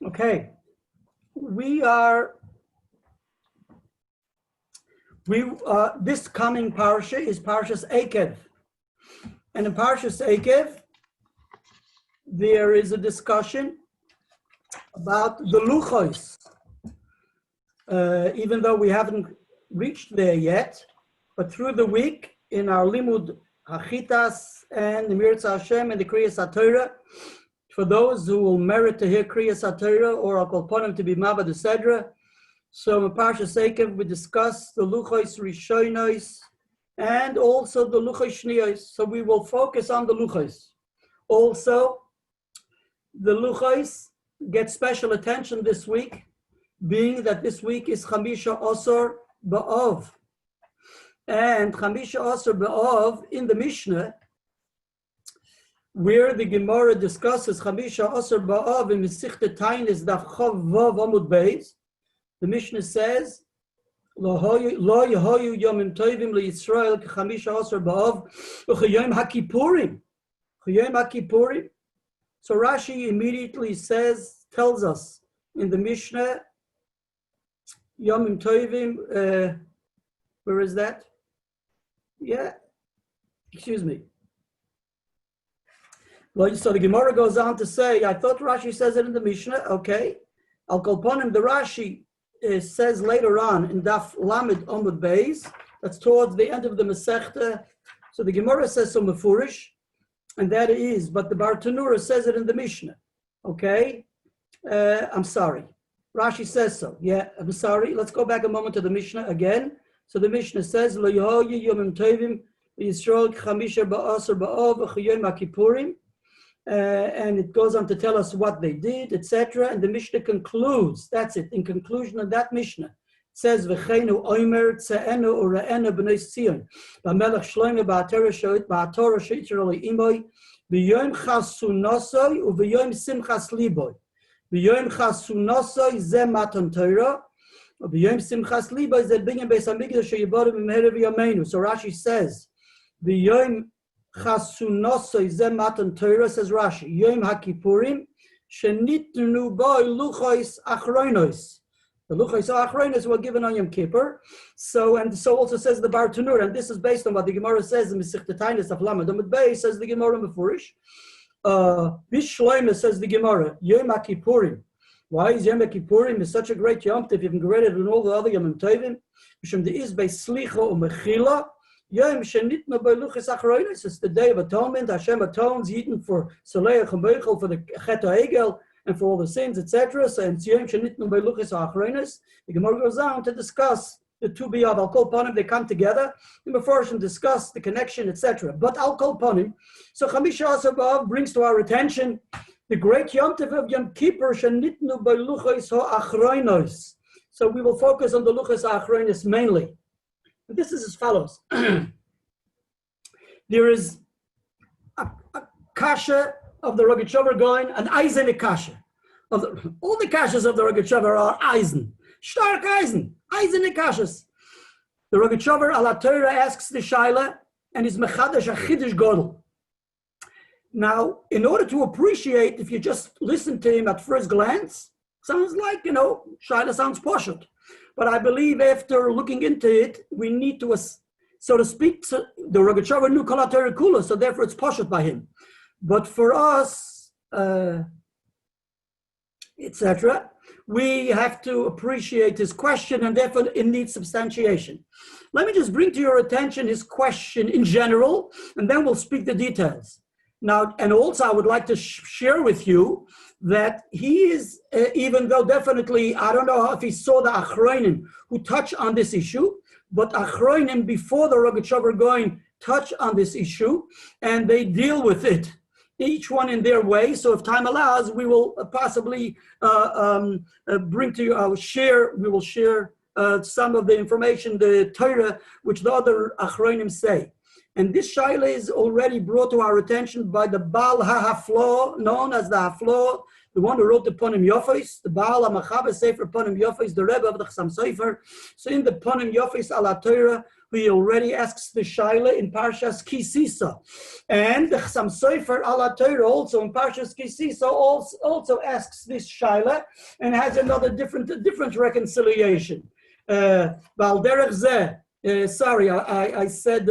Okay, this coming parsha is Parshas Eikev, and in Parshas Eikev there is a discussion about the Luchos. Even though we haven't reached there yet, but through the week in our Limud Hachitas and the Mirza Hashem and the Kriyas Torah, for those who will merit to hear Kriyas Torah or I'll call upon them to be Mabad Sedra. So in Parshas Eikev we discuss the Luchos Rishonos and also the Luchos Shniyos. So we will focus on the Luchos. Also, the Luchos get special attention this week, being that this week is Chamisha Osor Ba'ov. And Chamisha Osor Ba'ov in the Mishnah, where the Gemara discusses Chamisha Osor Ba'ov in Mesichta Tainis Daf Chav Vav Amud Beis, the Mishnah says, Lo Yehoyu Yomim Tovim LeYisrael Chamisha Osor Ba'ov U'Chayom HaKippurim. Chayom HaKippurim. So Rashi immediately tells us in the Mishnah, Yomim Tovim, where is that? Yeah, excuse me. Well, so the Gemara goes on to say, I thought Rashi says it in the Mishnah, okay. I'll call upon him. The Rashi says later on in Daf Lamed Amud Beis, that's towards the end of the Masechta. So the Gemara says so Mefurish, and that is, but the Bartanura says it in the Mishnah, okay. I'm sorry. Rashi says so. Yeah, I'm sorry. Let's go back a moment to the Mishnah again. So the Mishnah says, Lo Yehoyu Yomim Tovim Yisrael Chamisha Ba'asar Ba'ov Chayom HaKippurim, and it goes on to tell us what they did, etc. And the Mishnah concludes. That's it. In conclusion of that Mishnah, it says, V'cheinu Omer Tze'enu Ure'enu B'nei Tzion B'melech Shlomo Ba'Torah She'iter Li Imoy B'yom Chasunosoi U'B'yom Simchas Liboy. B'yom Chasunosoi Ze Matan Torah B'yom Simchas Liboy Ze Binyan Beis HaMikdash She'yiborim B'meher V'yameinu. So Rashi says, B'yom Chasunosoi Ze Matan Torah, says Rashi, Yom HaKippurim Shenitnu Boi Luchos Achronos. The Luchos Achronos were given on Yom Kippur. So also says the Bartanur, and this is based on what the Gemara says in Mesichta Tainis of Lamed Amud Beis, says the Gemara Mefurish. Bishloime says the Gemara, Yom HaKippurim. Why is Yom HaKippurim is such a great Yom Tov? You can get it in all the other Yom Tovim. Mishum the is by Slicha or Mechila. Yom Shenitna by Luchos Achronos. It's the Day of Atonement. Hashem atones Yidden for Saleach and Beichel, for the Chet HaEgel, and for all the sins, etc. So it's Yom Shenitna by Luchos Achronos. The Gemara goes on to discuss the two B'yav. I'll call upon him. They come together. And before I discuss the connection, etc. But I'll call upon him. So Chamisha Asar B'av brings to our attention the great Yom Tov of Yom Kippur Shenitnu by Luchos HaAchronos. So we will focus on the Luchos HaAchronos mainly. And this is as follows. There is a kasha of the Rogatchover Gaon, an eisene kasha. All the kashas of the Rogatchover are eisen. Stark eisen. Eisene kashas. The Rogatchover ala Torah asks the shaila and is mechadash a chidush godel. Now, in order to appreciate, if you just listen to him at first glance, sounds like, shaila sounds poshut. But I believe after looking into it, we need to, so to speak, the Rogatchover knew Kol HaTorah Kula, so therefore it's poshut by him. But for us, etc., we have to appreciate his question, and therefore it needs substantiation. Let me just bring to your attention his question in general, and then we'll speak the details. Now, and also I would like to share with you that he is, even though definitely, I don't know if he saw the Achronim who touch on this issue, but Achronim before the Rogatchover Gaon touch on this issue, and they deal with it, each one in their way. So if time allows, we will possibly bring to you, we will share some of the information, the Torah, which the other Achronim say. And this shaila is already brought to our attention by the Baal HaHaflo, known as the Haflo, the one who wrote the Ponim Yofis, the Baal HaMachaber Sefer Ponim Yofis, the Rebbe of the Chassam Sofer. So in the Ponim Yofis ala Torah, he already asks the shaila in Parshas Ki Sisa. And the Chassam Sofer ala Torah also in Parshas Ki Sisa also asks this shaila and has another different reconciliation. Val derech zeh. Sorry, I said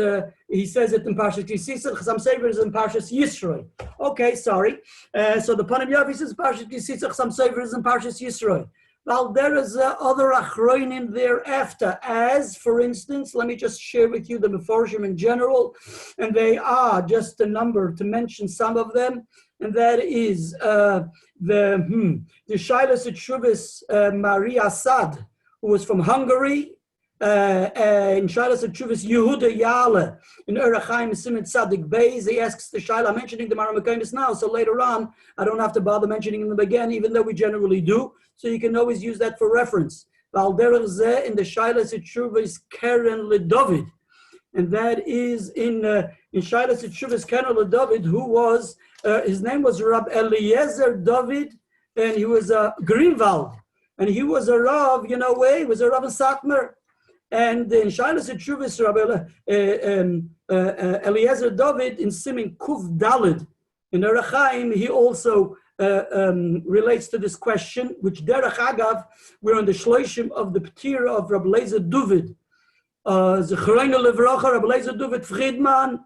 he says it in Parshas Kisisa. Chassam Sofer is in Parshas Yisroi. Okay, sorry. So the Ponim Yofis is Parshas Kisisa. Chassam Sofer is in Parshas Yisroi. Well, there is other Achronim thereafter. As, for instance, let me just share with you the Meforshim in general, and they are just a number to mention some of them, and that is the Shailas Tshuvas Maria Sad, who was from Hungary. In Shailas Tshuvas Yehuda Yale in Erachaim Simon Tzadik Beis, he asks the Shaila. I'm mentioning the Maramakamis now, so later on I don't have to bother mentioning them again, even though we generally do. So you can always use that for reference. Val derech zeh in the Shailas Tshuvas Keren LeDavid, and that is in Shailas Tshuvas Keren LeDavid, who was his name was Rabbi Eliezer David, and he was a Greenwald, and he was a Rav. You know where he was a Rav in Satmar. And in Shailas Tshuvas, Rabbi Eliezer David in Simin Kuf Dalid in Erachaim, he also relates to this question, which Derech Agav, we're on the Shloshim of the P'tira of Rabbi Eliezer David. Zechreinu Levracha, Rabbi Eliezer David Friedman,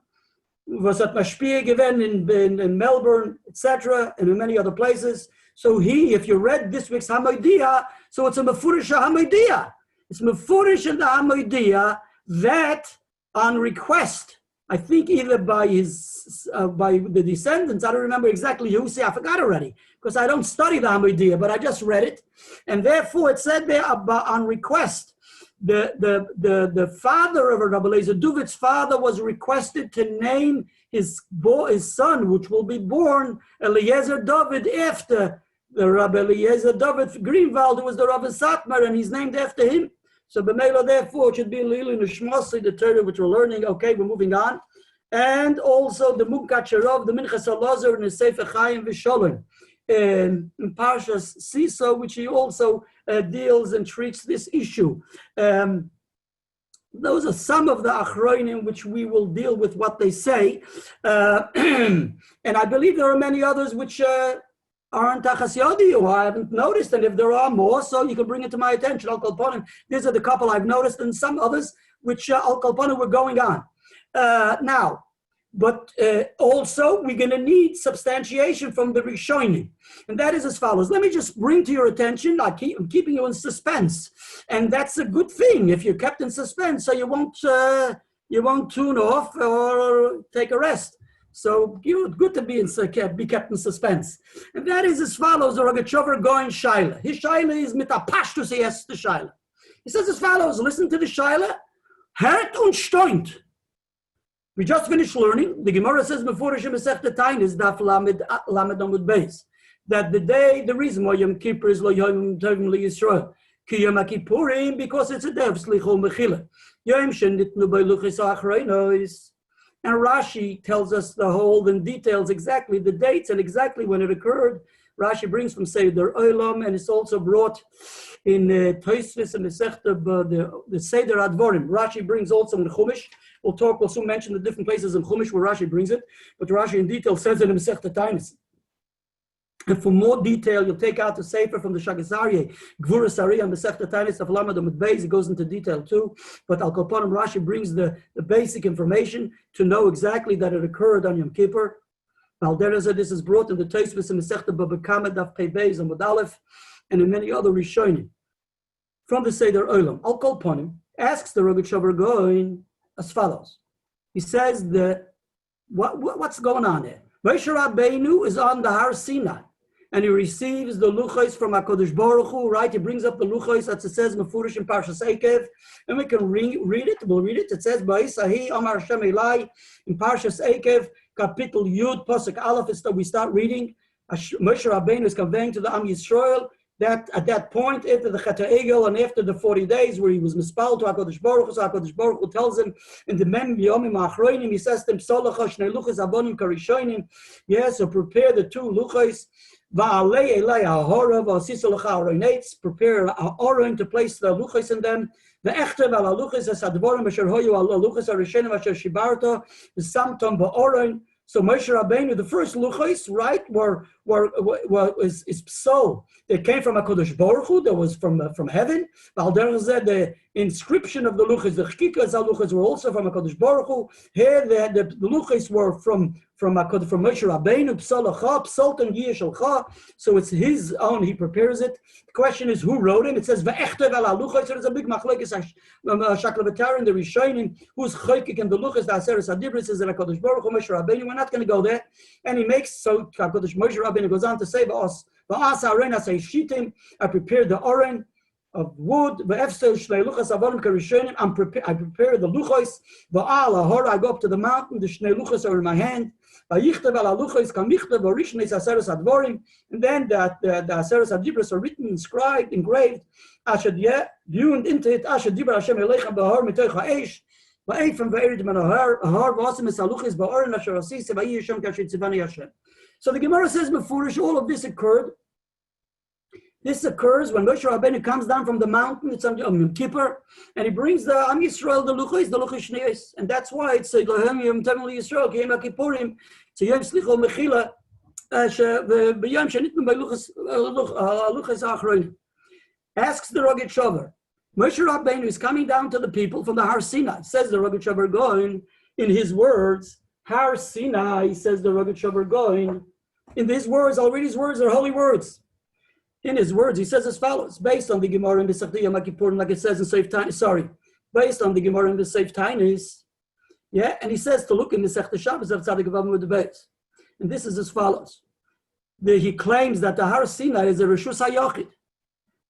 was at Mashpia given in Melbourne, etc., and in many other places. So if you read this week's Hamodia, so it's a Mefurish Hamodia. It's Mefurish in the Hamodia that on request, I think either by the descendants, I don't remember exactly who, I forgot already, because I don't study the Hamodia, but I just read it. And therefore it said there about, on request, the father of Rabbi Eliezer David's father was requested to name his son, which will be born Eliezer David, after the Rabbi Eliezer David Greenwald, who was the Rabbi Satmar, and he's named after him. So B'meila, therefore, it should be Lili Nishmasi, the Torah which we're learning. Okay, we're moving on. And also the Mukacharov, the Minchas Alazar, and the Sefer Chaim V'Sholem in Parshas Sisa, which he also deals and treats this issue. Those are some of the Achronim which we will deal with what they say. And I believe there are many others which aren't Tachas Yodi, or I haven't noticed, and if there are more, so you can bring it to my attention. Al Kol Ponim, these are the couple I've noticed, and some others which Al Kol Ponim were going on. Now, but also we're going to need substantiation from the Rishonim, and that is as follows. Let me just bring to your attention, I'm keeping you in suspense, and that's a good thing if you're kept in suspense, so you won't tune off or take a rest. So good to be kept in suspense. And that is as follows, the Rogatchover Gaon Shaila. His Shaila is mit a Pashtus, he asks the Shaila. He says as follows, listen to the Shaila. Hecht und steunt. We just finished learning. The Gemara says Mefurish Masechta Tainis Daf Lamed Amud Beis, that the reason why Yom Kippur is Lo Yom Tovim Li Yisrael, Ki Yom Kippurim, because it's a day of Slichot Mechila. Yom Shenitnu Bei Luchos Achronos. And Rashi tells us the whole and details exactly the dates and exactly when it occurred. Rashi brings from Seder Olam, and it's also brought in Tosfos and the Seder Advorim. Rashi brings also in the Chumash. We'll soon mention the different places in Chumash where Rashi brings it, but Rashi in detail says it in Masechta Tainis. And for more detail, you'll take out the Sefer from the Shagasarye, Gvura Sari and Masechta Tainis of Lamed Amud Beis. It goes into detail too. But Al Kol Ponim, Rashi brings the basic information to know exactly that it occurred on Yom Kippur. This is brought in the Tosfos and Masechta Baba Kama Daf Pei Beis and Amud Aleph, and in many other Rishonim. From the Seder Olam, Al Kol Ponim asks the Rogatchover Gaon as follows. He says what's going on here? Moshe Rabbeinu is on the Har Sinai, and he receives the Luchos from HaKadosh Baruch Hu, right? He brings up the Luchos, as it says, Mefurish in Parshas Eikev, and we can read it. We'll read it. It says, Ba'isahi Amar Hashem Elai, in Parshas Eikev, Kapitel Yud, Pasuk Aleph, is that we start reading. Moshe Rabbeinu is conveying to the Am Yisrael, that at that point, after the Chet HaEgel and after the 40 days where he was mispal to HaKadosh Baruch Hu, so HaKadosh Baruch Hu tells him in the Mem Yomim Achronim, he says to him, Solacha Shnei Luchos Abonim Karishonim, yes, so prepare the 2 Luchos, Va'alei Elei HaHora, Va'asisa Lecha Aroinetz, prepare Aron to place the Luchos in them, Ve'echtev Ala Luchos Asadvorim Asher Hoyu Ala Luchos Arishonim Asher Shibarta, V'samtom Ba'oron. So Moshe Rabbeinu, the first Luchos, right, is psal. They came from HaKadosh Baruch Hu, that was from heaven. The inscription of the Luchos, the Chkikas HaLuchos were also from HaKadosh Baruch Hu. Here, the Luchos were from Moshe Rabbeinu, Psalacha, Psalton Yishalcha. So it's his own, he prepares it. The question is, who wrote him? It says, Ve'echtev ala Luchos. So there's a big machlokes Shaklavatara in the Rishonim, who's Chokik and the Luchos, the Aseres HaDibros, is HaKadosh Baruch Hu, Moshe Rabbeinu. We're not going to go there. And he makes, so HaKadosh Moshe Rabbeinu goes on to say, I prepared the oren of wood. I prepare the luchos. I go up to the mountain. The shnei luchos are in my hand. And then the Aseres HaDibros are written, inscribed, engraved. Viewed into it. So the Gemara says, Mefurish, all of this occurred. This occurs when Moshe Rabbeinu comes down from the mountain, it's on Yom Kippur, and he brings the Am Yisrael, the Luchos Shniyos. And that's why it's Lohem Yom Temel Yisrael, Ki Yom HaKippurim, it's Yom Slicho Mechila, B'Yom Shenitnu Luchos Achronos. Asks the Rogatchover. Moshe Rabbeinu is coming down to the people from the Har Sinai. Says the Rogatchover Gaon, in his words, Har Sinai, says the Rogatchover Gaon, in these words, already his words are holy words. In his words, he says as follows, based on the Gemara in the Yom Kippur, like it says in Seif Tainis, based on the Gemara in the Seif Tainis, yeah, and he says to look in the Sechta Shabbos of Tzadik Vav Amud Beis. And this is as follows. He claims that the Har Sinai is a Reshus HaYochid,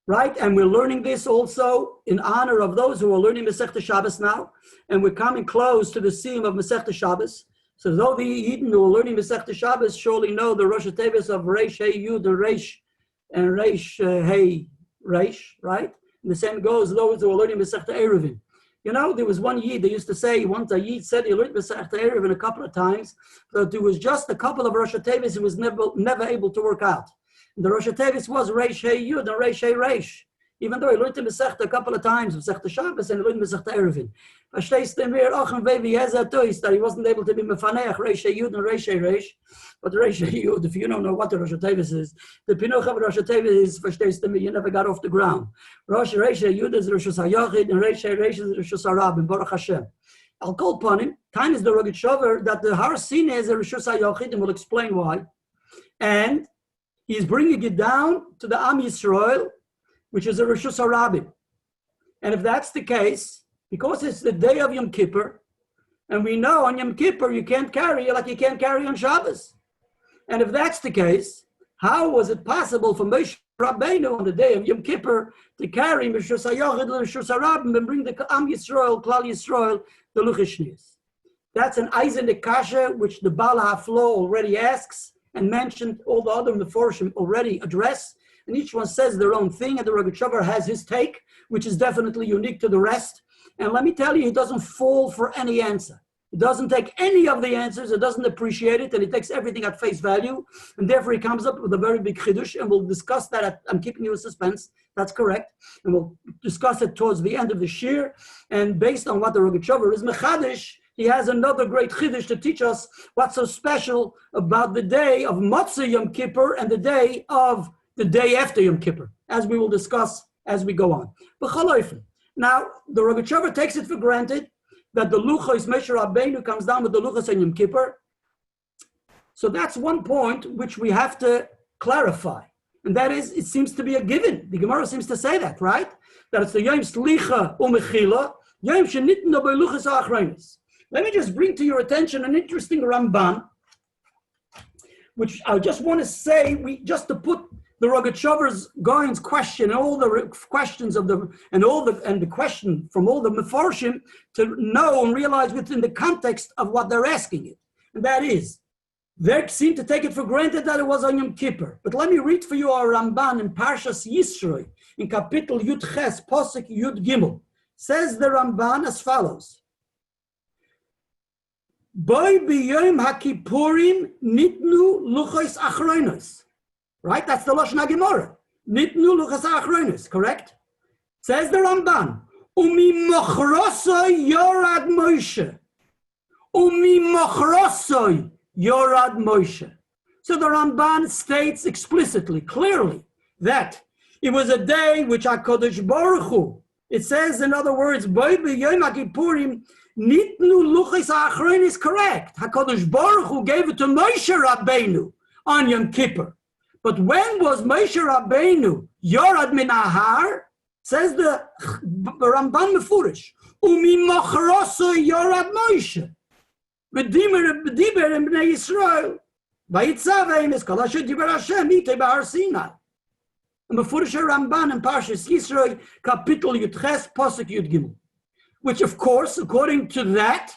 right? And we're learning this also in honor of those who are learning Masechta Shabbos now, and we're coming close to the seam of Masechta Shabbos. So though the Eden who are learning Masechta Shabbos surely know the Rosh Tevis of Reish Hey Yud and Reish Hey Reish, right? And the same goes those who are learning Masechta Eruvin. You know, there was one Yid, they used to say, once a Yid said he learned Masechta Eruvin a couple of times, but there was just a couple of Rosh Tevis he was never able to work out. And the Rosh Tevis was Reish Hey Yud and Reish Hey Reish. Even though he learned the Masechta a couple of times, Masechta Shabbos, and he learned Masechta Eruvin. That he wasn't able to be Mefaneach, Reish Hey Yud and Reish Hey Reish. But Reish Hey Yud, if you don't know what the Rosh Tevis is, the Pinuch of Rosh Tevis is, verstehst du me, you never got off the ground. Reish Hey Yud is Rosh HaYachid, and Reish Hey Reish is Rosh HaRabim, Baruch Hashem. I'll call upon him. Time is the Rogatchover that the Har Sinai is a Rosh HaYachid, and we'll explain why. And he's bringing it down to the Am Yisrael, which is a Rosh HaRabim. And if that's the case, because it's the day of Yom Kippur, and we know on Yom Kippur you can't carry like you can't carry on Shabbos. And if that's the case, how was it possible for Moshe Rabbeinu on the day of Yom Kippur to carry Reshus HaYachid, Reshus HaRabim, and bring the Am Yisrael, Klal Yisrael, the Luchos Shniyos? That's an Eisen Kasha, which the Baal HaFlo already asks and mentioned, all the other Meforshim already address. And each one says their own thing, and the Rogatchover has his take, which is definitely unique to the rest. And let me tell you, he doesn't fall for any answer. He doesn't take any of the answers, he doesn't appreciate it, and he takes everything at face value. And therefore, he comes up with a very big chidush, and we'll discuss that. I'm keeping you in suspense. That's correct. And we'll discuss it towards the end of the shir. And based on what the Rogatchover is mechadish, he has another great chidush to teach us what's so special about the day of Matzah Yom Kippur and the day after Yom Kippur, as we will discuss as we go on. Now, the Rogatchover takes it for granted that the Luchos, Moshe Rabbeinu comes down with the Luchos on Yom Kippur. So that's one point which we have to clarify. And that is, it seems to be a given. The Gemara seems to say that, right? That it's the Yom Slicha Umechila, Yom Shenitnu Luchos Achronos. Let me just bring to your attention an interesting Ramban, which I just want to say, just to put the Rogatchover's Gaon's question and all the questions of the question from all the Meforshim to know and realize within the context of what they're asking it. And that is, They seem to take it for granted that it was on Yom Kippur. But let me read for you our Ramban in Parshas Yisroi, in Kapitel Yud Ches, Posek Yud Gimel. Says the Ramban as follows. Boy b'yom haKippurim nitnu Luchos Achronos. Right? That's the Lashon HaGemara. Nitnu Luchos Achronos, correct? Says the Ramban. Umi mochrosoi yorad Moshe. Umi mochrosoi yorad Moshe. So the Ramban states explicitly, clearly, that it was a day which HaKadosh Baruch Hu, it says, in other words, Boy b'yom haKippurim nitnu Luchos Achronos is correct. HaKadosh Baruch Hu gave it to Moshe Rabbeinu on Yom Kippur. But when was Moshe Rabbeinu yorad min ahar? Says the Ramban Mefurish, Umi mochroso yorad Moshe. V'dimer in Bnei Yisrael. Vayitzavein es kol asher diber Hashem itei b'Har Sinai. And Mefurish Ramban in Parshas Yisroi, Kapitel Yud Ches, Posek Yud Gimel. Which, of course, according to that,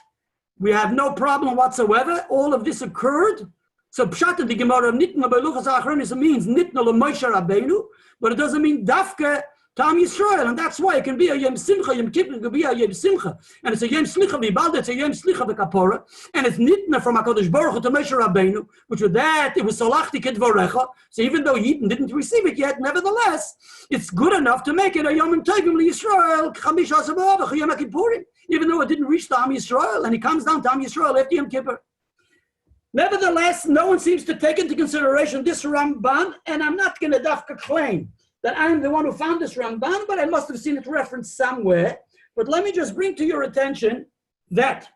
we have no problem whatsoever. All of this occurred. So Pshat in the Gemara of Nitna Beluchas Achronis means Nitna L'Moshe Rabbeinu, but it doesn't mean Dafke Tam Yisrael, and that's why it can be a Yom Simcha, Yom Kippur, it can be a Yom Simcha, and it's a Yom Slicha V'Balda, it's a Yom Slicha V'Kapora, and it's Nitna from HaKadosh Baruch Hu to Moshe Rabbeinu, which with that, it was Salachti Kedvorecha, so even though he didn't receive it yet, nevertheless, it's good enough to make it a Yom Tovim L'Yisrael, Chamish HaSabah, Yom HaKippurim, even though it didn't reach to Am Yisrael, and he comes down to Am Yisrael after Yom Kippur. Nevertheless, no one seems to take into consideration this Ramban, and I'm not going to dafka claim that I'm the one who found this Ramban, but I must have seen it referenced somewhere. But let me just bring to your attention that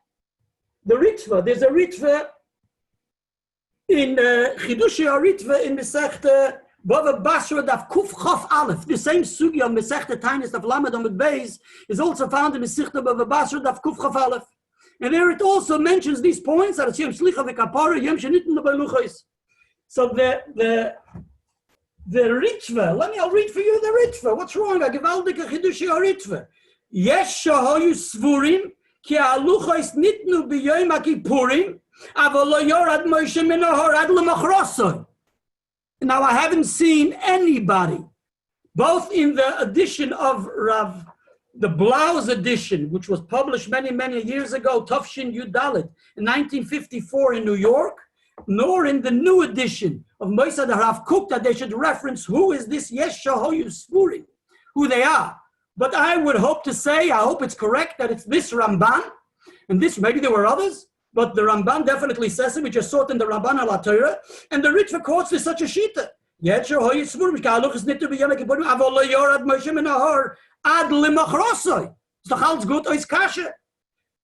the Ritva, there's a Ritva in Chidushi Ritva in Mesechta Bava Basra Daf Kuf Chof Aleph. The same sugi of Mesechta Tainis Daf Lamed Amud Beis is also found in Mesechta Bava Basra Daf Kuf Chof Aleph. And there it also mentions these points that it's Yom Slicha V'Kapara, Yom Shenitnu B'Luchos. So the Ritva, I'll read for you the Ritva. What's wrong? I give Aldika Chidushi Ritva. Yesh shahoyu svurim ki haluchos nitnu b'yom haKippurim aval lo yorad Moshe min ahar ad lemachrosoi. Now I haven't seen anybody, both in the edition of the Blau's edition, which was published many, many years ago, Tafshin Yudalit, in 1954 in New York, nor in the new edition of Moisad Harav Kook, that they should reference who is this Yesh Shahoyu Svurim, who they are. But I would hope to say, I hope it's correct, that it's this Ramban, and this, maybe there were others, but the Ramban definitely says it. We just saw it in the Ramban al Torah, and the Ritva quotes this such a shita. Yesh Shahoyu Svurim, ka'aluchas nitu b'yom haKippurim, avol lo yorad Moshe min ahar ad lemachrosoi. It's doch alles gut, ois kashe.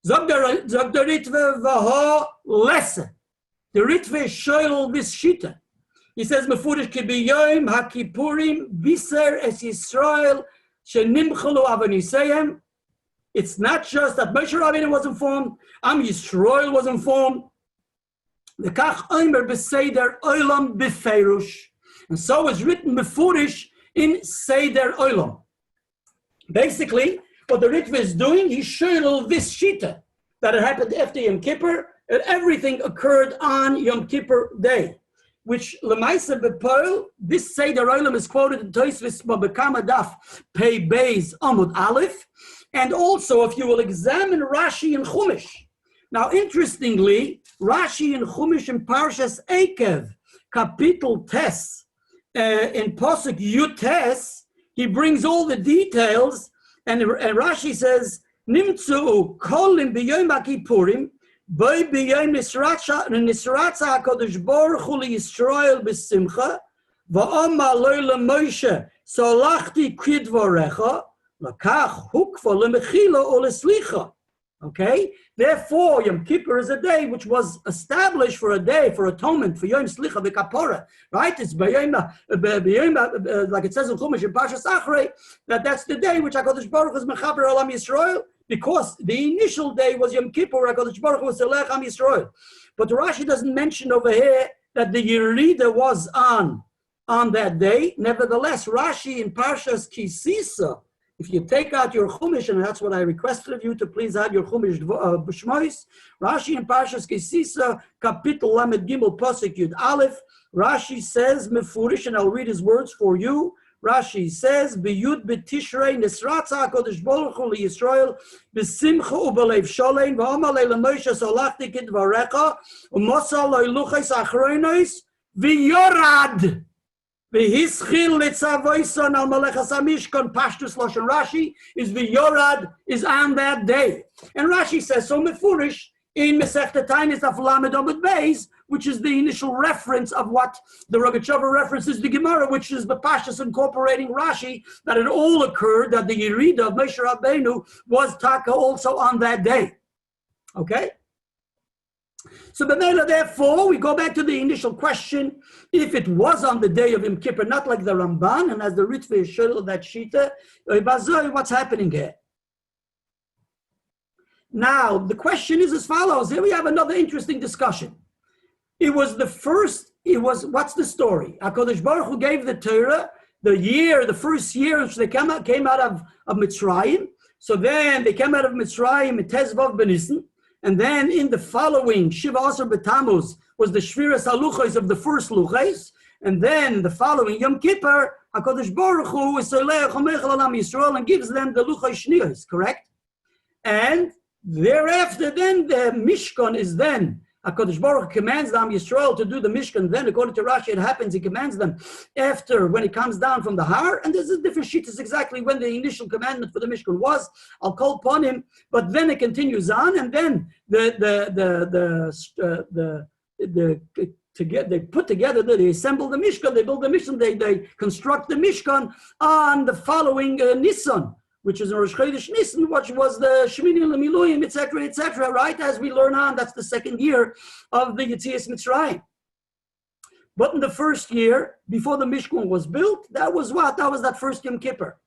Zog der Ritva v'ho lesse. The Ritva is shoyl this shita. He says, Mefurish ki b'yom haKippurim biser es Yisrael shenimchalu avanisayim. It's not just that Moshe Rabbeinu was informed, Am Yisrael was informed. V'kach omer b'seider olam b'feirush. And so is written Mefurish in Seider Olam. Basically, what the Ritva is doing, he's shoyl this shita, that it happened after Yom Kippur, and everything occurred on Yom Kippur day, which Lemaisa B'Poel, this Seider Olam is quoted in Tosfos B'Kama Daf Pei Beis Amud Aleph, and also if you will examine Rashi and Chumash. Now, interestingly, Rashi and Chumash in Parshas Eikev, Kapitel Tes, in Posuk Yud Tes, he brings all the details, and Rashi says, Nimtzu kolim b'yom haKippurim, Boy b'yom nisratza HaKadosh Baruch Hu liYisrael b'simcha, va'omar lo leMoshe solachti kidvorecha, lakach hukva lemechila o leslicha. Okay? Therefore, Yom Kippur is a day which was established for a day, for atonement, for Yom Slicha v'Kapora. Right? It's b'yom, like it says in Chumash in Parshas Achrei, that's the day which HaKadosh Baruch Hu is mechaber olam Yisrael, because the initial day was Yom Kippur, HaKadosh Baruch Hu was Selech Am Yisrael. But Rashi doesn't mention over here that the Yerida was on that day. Nevertheless, Rashi in Parshas Kisisa, If you take out your Chumash, and that's what I requested of you to please add your Chumash B'Shmois, Rashi in Parshas Kisisa, Kapitel Lamed Gimel Pasuk Yud Aleph, Rashi says, Mefurish, and I'll read his words for you. Rashi says, B'Yud B'Tishrei Nisratza HaKadosh Baruch Hu LiYisrael B'Simcha U'B'Leiv Sholem V'Amalei LeMoshe Solachti Kidvarecha U'Mosal Lo Luchos Achronos V'Yorad V'Hischil Litzavoison Al Malechas HaMishkan Pashtus Lashon Rashi is V'Yorad is on that day. And Rashi says, so Mefurish in Masechta Tainis Daf Lamed Amud Beis, which is the initial reference of what the Rogatchover references the Gemara, which is the Pashtus incorporating Rashi, that it all occurred, that the Yerida of Moshe Rabbeinu was Taka also on that day. Okay? So B'meila, therefore, we go back to the initial question, if it was on the day of Yom Kippur, not like the Ramban, and as the Ritva is showing that Shita, what's happening here? Now, the question is as follows. Here we have another interesting discussion. What's the story? HaKadosh Baruch Hu gave the Torah, the first year which they came out of Mitzrayim. So then they came out of Mitzrayim in Tezvav Benissen. And then in the following, Shiva Asar B'Tammuz was the Shviras HaLuchos of the first Luchos. And then the following Yom Kippur, HaKadosh Baruch Hu is Soleach HaMechel Alam Yisrael and gives them the Luchos Shniyos, correct? And thereafter, then the Mishkan is then, HaKadosh Baruch Hu commands the Am Yisrael to do the Mishkan. Then, according to Rashi, it happens, he commands them after, when it comes down from the Har. And there's a different sheet is exactly when the initial commandment for the Mishkan was. I'll call upon him. But then it continues on, and then they put together, they assemble the Mishkan, they build the Mishkan, they construct the Mishkan on the following Nisan, which is in Rosh Chodesh Nisan, which was the Shemini L'Miluim, etc., right? As we learn on, that's the second year of the Yetzias Mitzrayim. But in the first year, before the Mishkan was built, that was what? That was that first Yom Kippur.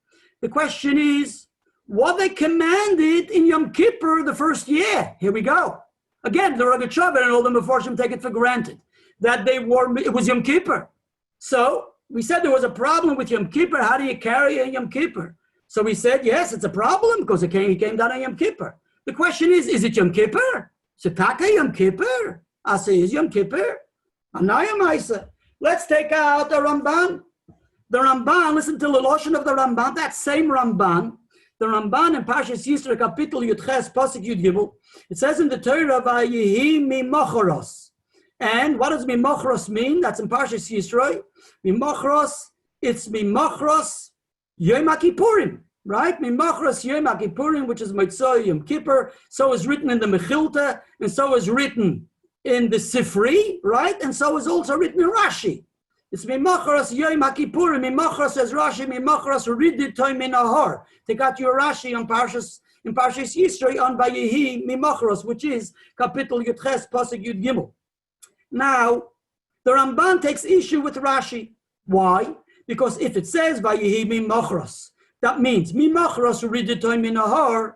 The question is, what they commanded in Yom Kippur the first year? Here we go. Again, the Rogatchover and all the Mefarshim take it for granted that it was Yom Kippur. So we said there was a problem with Yom Kippur. How do you carry a Yom Kippur? So we said, yes, it's a problem because he came down on Yom Kippur. The question is it Yom Kippur? Is it Taka Yom Kippur? I say, is Yom Kippur? Anaya Maisa. Let's take out the Ramban. The Ramban, listen to the Lashon of the Ramban, that same Ramban. The Ramban in Parshas Yisro, Kapitel Yud Ches, Pasuk Yud Gimel. It says in the Torah, Vayihi Mimochoros. And what does Mimochoros mean? That's in Parshas Yisro. Mimochoros, it's Mimochoros Yom HaKippurim, right? Mimochoros Yom HaKippurim, which is Motzei Yom Kippur. So is written in the Mechilta, and so is written in the Sifri, right? And so is also written in Rashi. It's Mimochoros Yom HaKippurim. Mimochoros, says Rashi, Mimochoros Riditoy Minahor. Take out your Rashi in Parshas Yisro on Vayihi Mimochoros, which is Kapitel Yud Ches, Pasuk Yud Gimel. Now, the Ramban takes issue with Rashi. Why? Because if it says Vayihi Mimochoros, that means Mimochoros Riditoy Minahor.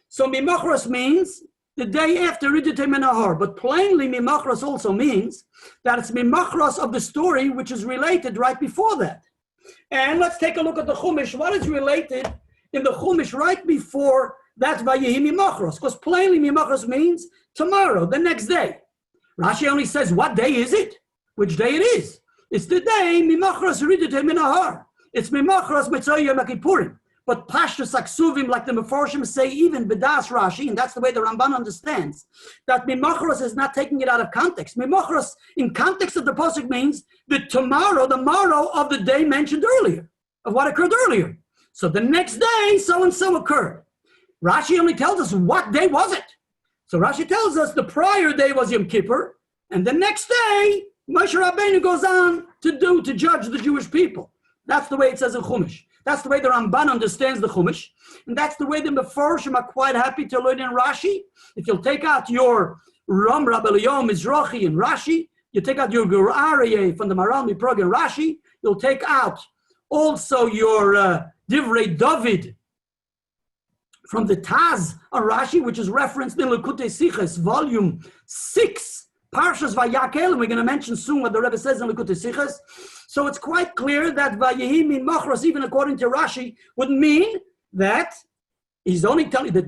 So Mimochoros means the day after Riditoy Minahor. But plainly, Mimochoros also means that it's Mimochoros of the story which is related right before that. And let's take a look at the Chumash. What is related in the Chumash right before that Vayihi Mimochoros? Because plainly Mimochoros means tomorrow, the next day. Rashi only says, what day is it? Which day it is? It's the day Mimochoros Riditoy Minahor. It's Mimochoros Motzei Yom HaKippurim. But Pashtus Aksuvim, like the Mefarshim say, even B'das Rashi, and that's the way the Ramban understands, that Mimochoros is not taking it out of context. Mimochoros, in context of the Pasuk, means the morrow of the day mentioned earlier, of what occurred earlier. So the next day, so-and-so occurred. Rashi only tells us what day was it. So Rashi tells us the prior day was Yom Kippur, and the next day, Moshe Rabbeinu goes on to judge the Jewish people. That's the way it says in Chumash. That's the way the Ramban understands the Chumash. And that's the way the Mefarshim are quite happy to learn in Rashi. If you'll take out your Ram Rabbi Eliyahu Mizrahi in Rashi, you take out your Gur Aryeh from the Maral Miprog in Rashi, you'll take out also your Divrei David from the Taz on Rashi, which is referenced in Likutei Sichos, volume 6, Parshas Vayakel, and we're going to mention soon what the Rebbe says in Likutei Sichos. So it's quite clear that Vayehi Mimochoros, even according to Rashi, would mean that he's only telling that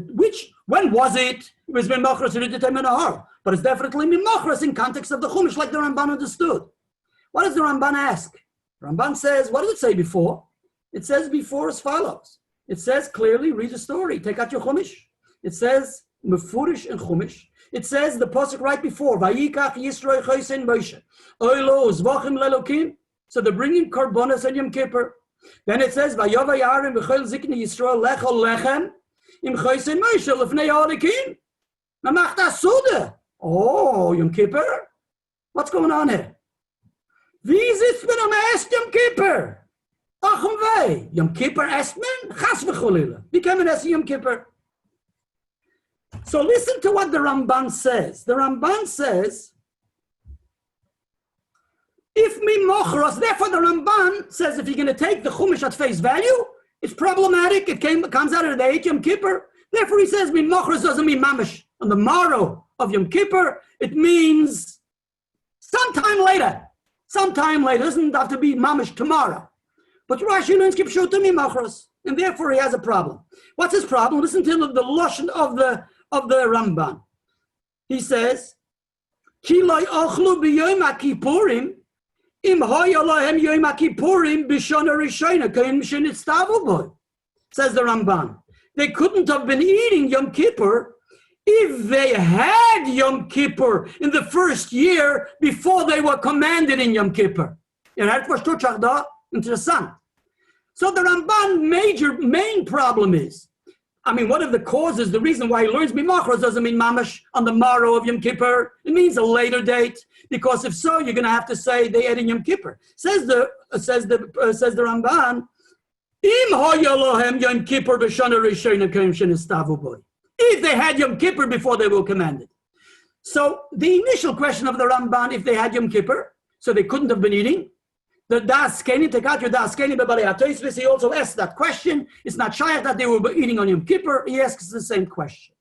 when was it? It was Mimachras Ridit, but it's definitely Mimachras in context of the Chumash, like the Ramban understood. What does the Ramban ask? The Ramban says, what does it say before? It says before as follows. It says clearly, read the story, take out your Chumash. It says, Mefurish and Chumash. It says the pasuk right before, Vayikach Yisro Chosen Moshe, Oilo Zvachim Lelokim. So they're bringing Korbanos and Yom Kippur. Then it says, Vayova Yarim V'chol Zikni Yisro Lechol Lechem Im Chosen Moshe Lefnei Halikim. Mamach Suda. Oh, Yom Kippur? What's going on here? Wie sitzt man am erst Yom Kippur? Ach und weh. Yom Kippur erst man? Chas v'cholila. Wie kann man erst Yom Kippur? So listen to what the Ramban says. The Ramban says, if mimochros, therefore the Ramban says if you're going to take the Chumash at face value, it's problematic. It comes out of the Eight Yom Kippur. Therefore he says mimochros doesn't mean mamash. On the morrow of Yom Kippur, it means sometime later. Sometime later. It doesn't have to be mamash tomorrow. But Rashi learns kipshuta mimochros, and therefore he has a problem. What's his problem? Listen to the lashon of the Ramban. He says, Ki lo ochlu b'yom HaKippurim im hoya lohem yom HaKippurim b'shana rishona k'im shenitztavu bo. Says the Ramban. They couldn't have been eating Yom Kippur if they had Yom Kippur in the first year before they were commanded in Yom Kippur. Interessant. So the Ramban main problem is, one of the causes, the reason why he learns Mimachros doesn't mean Mamash on the morrow of Yom Kippur. It means a later date, because if so, you're going to have to say they ate in Yom Kippur. Says the Ramban, Im hoyalohem Yom Kippur b'shana rishona k'im shenistavu bo. If they had Yom Kippur before they were commanded. So the initial question of the Ramban, if they had Yom Kippur, so they couldn't have been eating. The Daskeni, take out your Daskeni, but he also asks that question. It's not shaykh that they were eating on Yom Kippur. He asks the same question.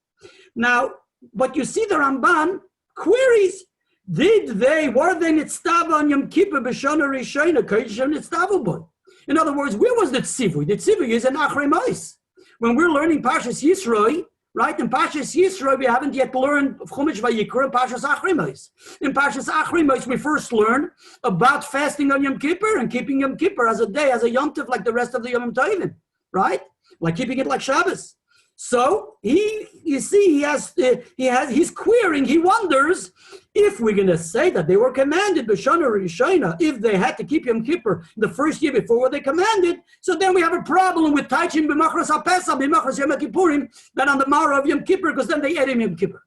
Now, but you see the Ramban queries, were they nitztava on Yom Kippur b'shana rishona k'im nitztavu bo? In other words, where was the tzivui? The tzivui is an Achronos. When we're learning Parshas Yisro, right? In Parshas Yisro, we haven't yet learned Chumash Vayikra and Parshas Achronos. In Parshas Achronos, we first learn about fasting on Yom Kippur and keeping Yom Kippur as a day, as a Yom Tov, like the rest of the Yom Tovim, right? Like keeping it like Shabbos. So he's querying. He wonders if we're going to say that they were commanded b'shana rishona, if they had to keep Yom Kippur the first year before they commanded. So then we have a problem with Taichim b'machras haPesach b'machras Yom Kippurim, that on the morrow of Yom Kippur, because then they ate Yom Kippur.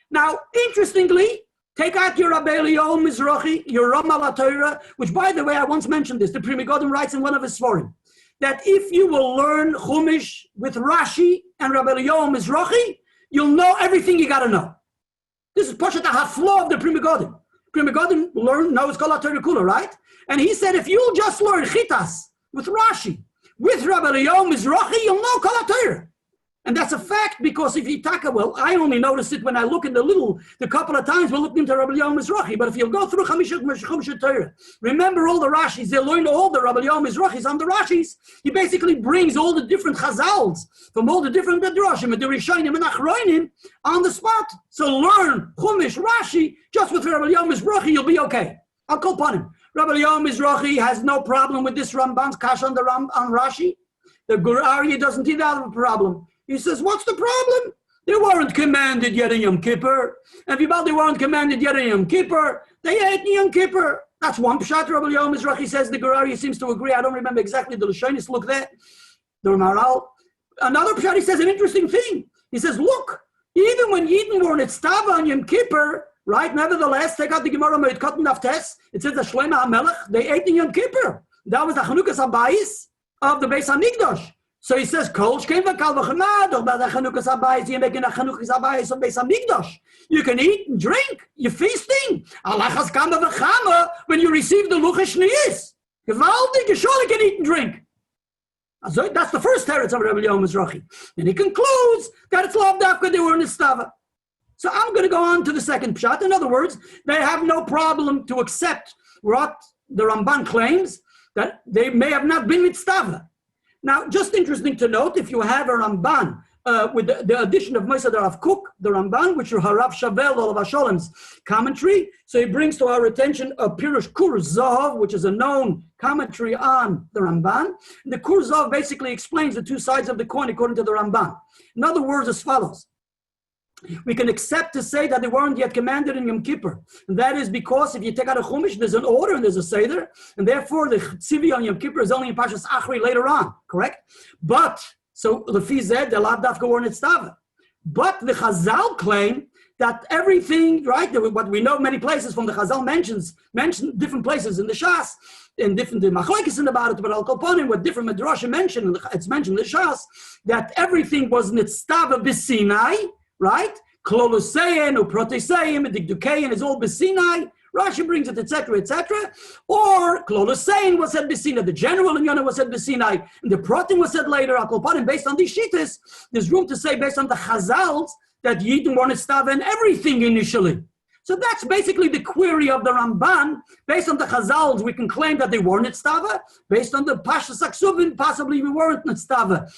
Now, interestingly, take out your Rabbi Eliyahu Mizrahi, your Ramah Torah, which, by the way, I once mentioned this. The Pri Megadim writes in one of his Sforim that if you will learn Chumash with Rashi and Rabbi Eliyahu Mizrahi, you'll know everything you got to know. This is Pashat HaFlaw of the Pri Megadim. Pri Megadim knows Kol HaTorah Kula, right? And he said, if you'll just learn Chitas with Rashi, with Rabbi Eliyahu Mizrahi, you'll know Kol HaTorah. And that's a fact, because if you talk, well, I only notice it when I look in the couple of times we're looking into Rabbi Eliyahu Mizrahi. But if you'll go through Chumash Torah, remember all the Rashis, they learn all the Rabbi Eliyahu Mizrahis on the Rashis. He basically brings all the different Chazals from all the different Midrashim and the Rishonim and Achronim on the spot. So learn Chumash Rashi just with Rabbi Eliyahu Mizrahi, you'll be okay. I'll call upon him. Rabbi Eliyahu Mizrahi has no problem with this Ramban's Kash on Rashi. The Gur Aryeh doesn't either have a problem. He says, what's the problem? They weren't commanded yet in Yom Kippur. Everybody weren't commanded yet in Yom Kippur. They ate in Yom Kippur. That's one pshat. Rabbi Eliyahu Mizrahi says. The Gur Aryeh seems to agree. I don't remember exactly the Lashonis. Look there. The Maral. Another pshat, he says an interesting thing. He says, look, even when Yidden were in Tztava on Yom Kippur, right, nevertheless, take out the Gemara Moed Katan Naftes. It says the Shlomo HaMelech, they ate in Yom Kippur. That was the Chanukas HaBayis of the Beis HaMikdash. So he says, Kol shkein v'kal v'chemad, or the Chanukas HaBayis, you're making a Chanukas HaBayis of Beis HaMikdash. You can eat and drink, you're feasting. Alachas kama v'chama, when you receive the Luchos Shniyos. Gewaldig, you surely can eat and drink. So that's the first teretz of Rabbi Eliyahu Mizrahi. And he concludes that it's lav dafka, they were in the stava. So I'm going to go on to the second pshat. In other words, they have no problem to accept what the Ramban claims, that they may have not been mitzvah. Now, just interesting to note, if you have a Ramban with the addition of Moshe Rav Kook, the Ramban, which is Harav Shavel, Olav Hasholem's commentary, so he brings to our attention a Pirush Kur Zav, which is a known commentary on the Ramban. The Kur Zav basically explains the two sides of the coin according to the Ramban. In other words, as follows. We can accept to say that they weren't yet commanded in Yom Kippur. And that is because if you take out a Chumash, there's an order and there's a Seder, and therefore the Tzivi on Yom Kippur is only in Parshas Achri later on, correct? But, so Lefi Zed, the Lav Dafka weren't Tztava. But the Chazal claim that everything, right, what we know many places from the Chazal mention different places in the Shas, and different machlokes about it, but Al Kolponim, what different Midrashim mention, and it's mentioned in the Shas, that everything was Nitztava b'Sinai, right? Klolosein, Uprotesein, Dikdukein is all b'Sinai. Rashi brings it, etc., etc. Or Klolosein was said b'Sinai. The general in Yonah was said b'Sinai. And the Protim was said later. Akolpanim, based on these shittas, there's room to say, based on the Chazals, that Yidden weren't Stava and everything initially. So that's basically the query of the Ramban. Based on the Chazals, we can claim that they weren't Nitztava. Based on the Pashas Aksuvin, possibly we weren't Nitztava.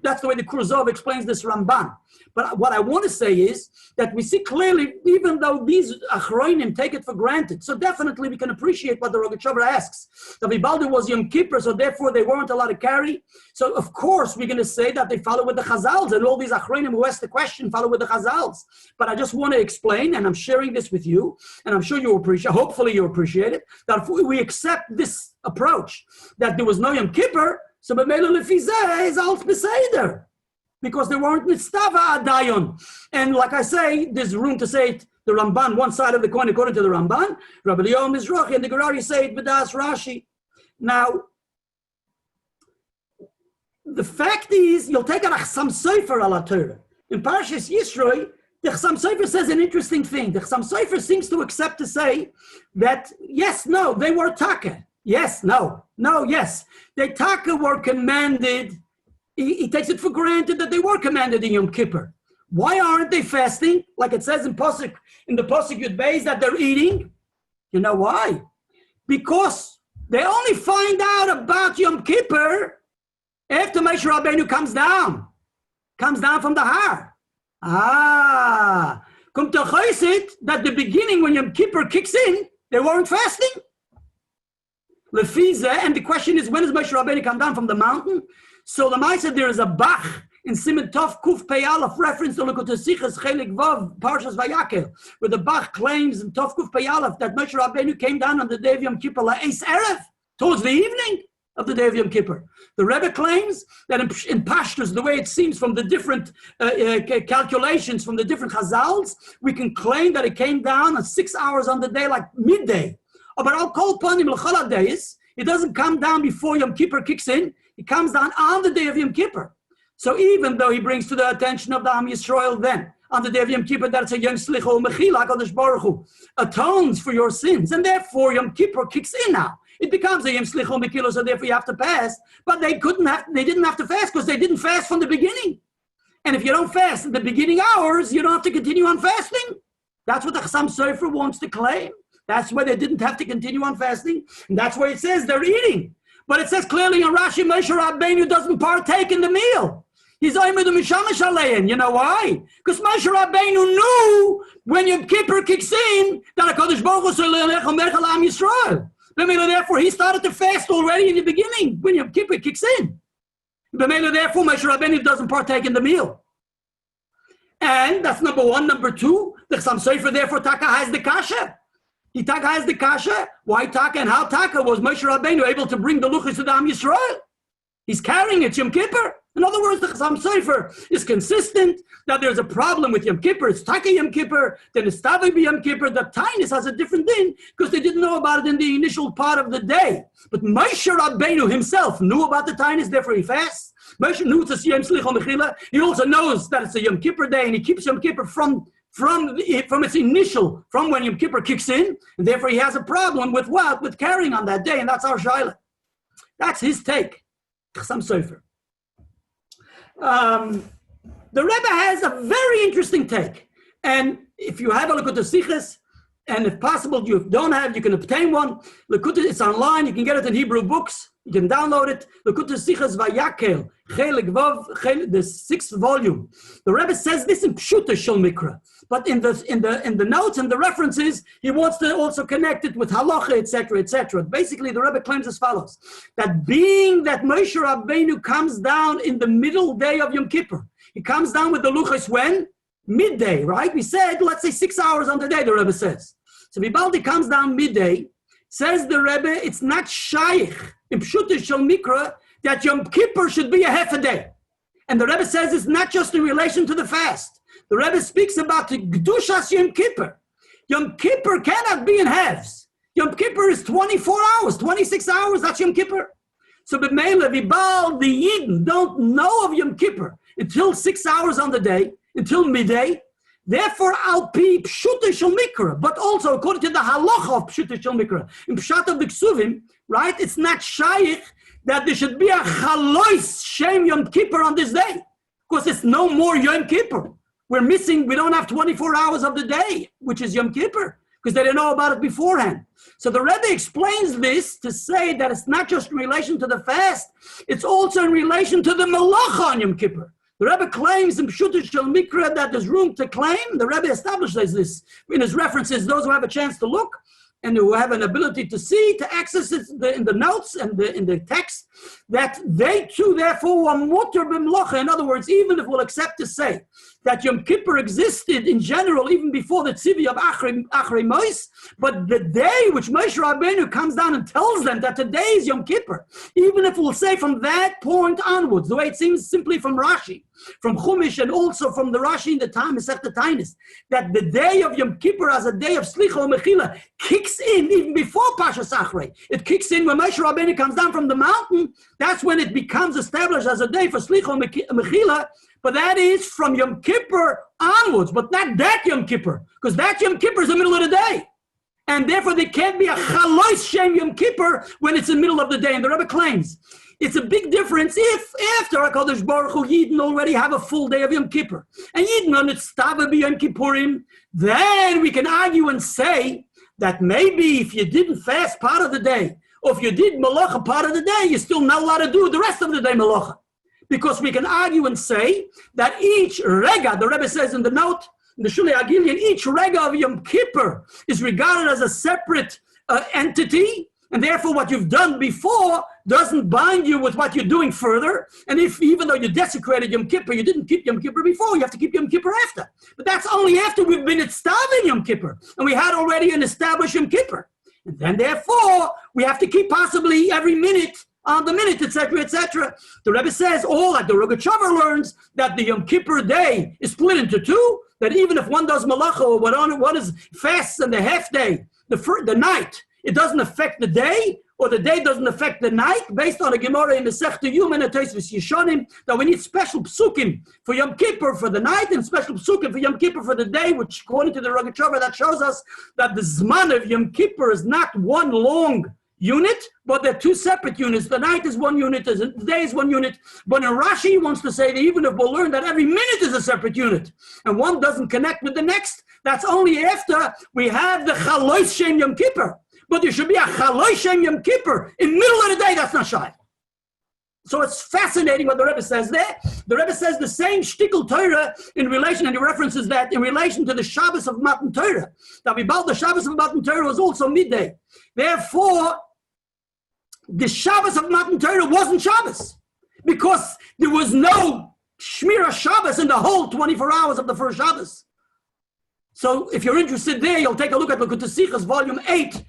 That's the way the Kurzov explains this Ramban. But what I want to say is that we see clearly, even though these Achronim take it for granted, so definitely we can appreciate what the Rogatchover asks. The Vibaldi was Yom Kippur, so therefore they weren't allowed to carry. So of course we're going to say that they follow with the Chazals, and all these Achronim who ask the question follow with the Chazals. But I just want to explain, and I'm sharing this with you, and I'm sure you appreciate, hopefully you appreciate it, that if we accept this approach, that there was no Yom Kippur, so B'meila Lefizeh is Alt Beseder. Because they weren't Nitztava Adayon. And like I say, there's room to say it, the Ramban, one side of the coin according to the Ramban, Rabbi Leo Mizrahi and the Gerari say it B'das Rashi. Now, the fact is, you'll take a Chsam Sofer ala Torah. In Parashas Yisroi, the Chsam Sofer says an interesting thing. The Chsam Sofer seems to accept to say that, yes, no, they were Taka. Yes, no, yes. They Taka were commanded. He takes it for granted that they were commanded in Yom Kippur. Why aren't they fasting? Like it says in the Pasuk Yud Beis that they're eating. You know why? Because they only find out about Yom Kippur after Moshe Rabbeinu comes down from the Har. Kommt to Chaysit that the beginning when Yom Kippur kicks in, they weren't fasting. Lefiza, and the question is, when does Moshe Rabbeinu come down from the mountain? So the Maisa, there is a Bach in Siman Tov Kuf Pei Aleph, reference to Luchos Chelik Vav Parshas Vayakel, where the Bach claims in Tov Kuf Pei Aleph that Moshe Rabbeinu came down on the day of Yom Kippur La'es Erev, towards the evening of the day of Yom Kippur. The Rebbe claims that in Pashtus, the way it seems from the different calculations from the different Chazals, we can claim that it came down on 6 hours on the day, like midday. But I'll call upon him l'chol days. It doesn't come down before Yom Kippur kicks in. It comes down on the day of Yom Kippur. So even though he brings to the attention of the Am Yisrael then, on the day of Yom Kippur, that it's a Yom Slicha Mechila, HaKadosh Baruch Hu atones for your sins, and therefore Yom Kippur kicks in now. It becomes a Yom Slicha Mechila, so therefore you have to fast. But they didn't have to fast because they didn't fast from the beginning. And if you don't fast in the beginning hours, you don't have to continue on fasting. That's what the Chasam Sofer wants to claim. That's why they didn't have to continue on fasting. And that's why it says they're eating. But it says clearly in Rashi, Moshe Rabbeinu doesn't partake in the meal. He's Omer the Mishamash Alein. You know why? Because Moshe Rabbeinu knew when Yom Kippur kicks in that HaKadosh Baruch Hu Am Yisrael. Therefore, he started to fast already in the beginning when Yom Kippur kicks in. Therefore, Moshe Rabbeinu doesn't partake in the meal. And that's number one. Number two, the Chasam Sofer therefore Taka has the kasha. Taka has the kasha. Why Taka and how Taka was Moshe Rabbeinu able to bring the Luchos to the Am Yisrael? He's carrying it Yom Kippur. In other words, the Chasam Sofer is consistent that there's a problem with Yom Kippur. It's Taka Yom Kippur, then it's Tavi Yom Kippur. The Tainus has a different din because they didn't know about it in the initial part of the day. But Moshe Rabbeinu himself knew about the Tainus, therefore he fasts. Moshe knew it's a Yom Slicha Mechila. He also knows that it's a Yom Kippur day, and he keeps Yom Kippur from its initial, from when Yom Kippur kicks in, and therefore he has a problem with what? With carrying on that day, and that's our Shaila. That's his take, Chasam Sofer. The Rebbe has a very interesting take, and if you have a look at the Sichos, and if possible you don't have, you can obtain one. It's online, you can get it in Hebrew books. You can download it. Luchos Vayakel, Chelik Vav, the 6th volume. The Rebbe says this in Pshuta Shel Mikra, but in the notes and the references, he wants to also connect it with halacha, etc., etc. Basically, the Rebbe claims as follows: that being that Moshe Rabbeinu comes down in the middle day of Yom Kippur, he comes down with the Luchos when? Midday, right? We said, let's say 6 hours on the day, the Rebbe says. So Vibaldi comes down midday, says the Rebbe, it's not shaykh in Pshuta Shel Mikra that Yom Kippur should be a half a day. And the Rebbe says it's not just in relation to the fast. The Rebbe speaks about the Gdushas Yom Kippur. Yom Kippur cannot be in halves. Yom Kippur is 24 hours, 26 hours, that's Yom Kippur. So B'meila, Vibal, the Yidden don't know of Yom Kippur until 6 hours on the day, until midday. Therefore, Al Pi Pshuta Shel Mikra, but also according to the halacha of Pshuta Shel Mikra, in Pshat of the Ksuvim, right? It's not shaykh that there should be a chalois Shem Yom Kippur on this day, because it's no more Yom Kippur. We don't have 24 hours of the day, which is Yom Kippur, because they didn't know about it beforehand. So the Rebbe explains this to say that it's not just in relation to the fast, it's also in relation to the Malacha on Yom Kippur. The Rebbe claims in Pshuta Shel Mikra that there's room to claim. The Rebbe establishes this in his references. Those who have a chance to look and who have an ability to see, to access it in the notes and in the text, that they too, therefore, were mutter b'mlacha. In other words, even if we'll accept to say that Yom Kippur existed in general even before the Tzivi of Achronos, but the day which Moshe Rabbeinu comes down and tells them that today is Yom Kippur, even if we'll say from that point onwards, the way it seems simply from Rashi, from Chumash, and also from the Rashi in the time, Masechet Taanis, that the day of Yom Kippur as a day of Slicha Mechila kicks in even before Parshas Achrei. It kicks in when Moshe Rabbeinu comes down from the mountain. That's when it becomes established as a day for Slicha Mechila. But that is from Yom Kippur onwards, but not that Yom Kippur, because that Yom Kippur is the middle of the day. And therefore there can't be a Chalois Shem Yom Kippur when it's in the middle of the day. And the Rebbe claims it's a big difference if after HaKadosh Baruch Hu Yidden already have a full day of Yom Kippur. And Yidden on its Tava Yom Kippurim, then we can argue and say that maybe if you didn't fast part of the day, or if you did Malacha part of the day, you're still not allowed to do the rest of the day Malacha. Because we can argue and say that each rega, the Rebbe says in the note, in the Shulei Agilion, each rega of Yom Kippur is regarded as a separate entity, and therefore what you've done before doesn't bind you with what you're doing further. And if even though you desecrated Yom Kippur, you didn't keep Yom Kippur before, you have to keep Yom Kippur after. But that's only after we've been established Yom Kippur, and we had already an established Yom Kippur. And then therefore, we have to keep possibly every minute on the minute, etc., etc. The Rebbe says, all like the Rogatchover learns, that the Yom Kippur day is split into two, that even if one does malacha or one is fasts and the half day, the night, it doesn't affect the day, or the day doesn't affect the night, based on a Gemara in the Masechta Yuma and Tosfos Yeshonim, that we need special psukim for Yom Kippur for the night and special psukim for Yom Kippur for the day, which according to the Rogatchover, that shows us that the Zman of Yom Kippur is not one long unit, but they're two separate units. The night is one unit, the day is one unit. But in Rashi, he wants to say that even if we'll learn that every minute is a separate unit, and one doesn't connect with the next, that's only after we have the Chalois Shem Yom Kippur. But there should be a Chalois Shem Yom Kippur in the middle of the day, that's not shy. So it's fascinating what the Rebbe says there. The Rebbe says the same shtickle Torah in relation, and he references that in relation to the Shabbos of Matan Torah. That we both the Shabbos of Matan Torah was also midday. Therefore, the Shabbos of Matan Torah wasn't Shabbos, because there was no Shmira Shabbos in the whole 24 hours of the first Shabbos. So if you're interested there, you'll take a look at Luchos volume 8,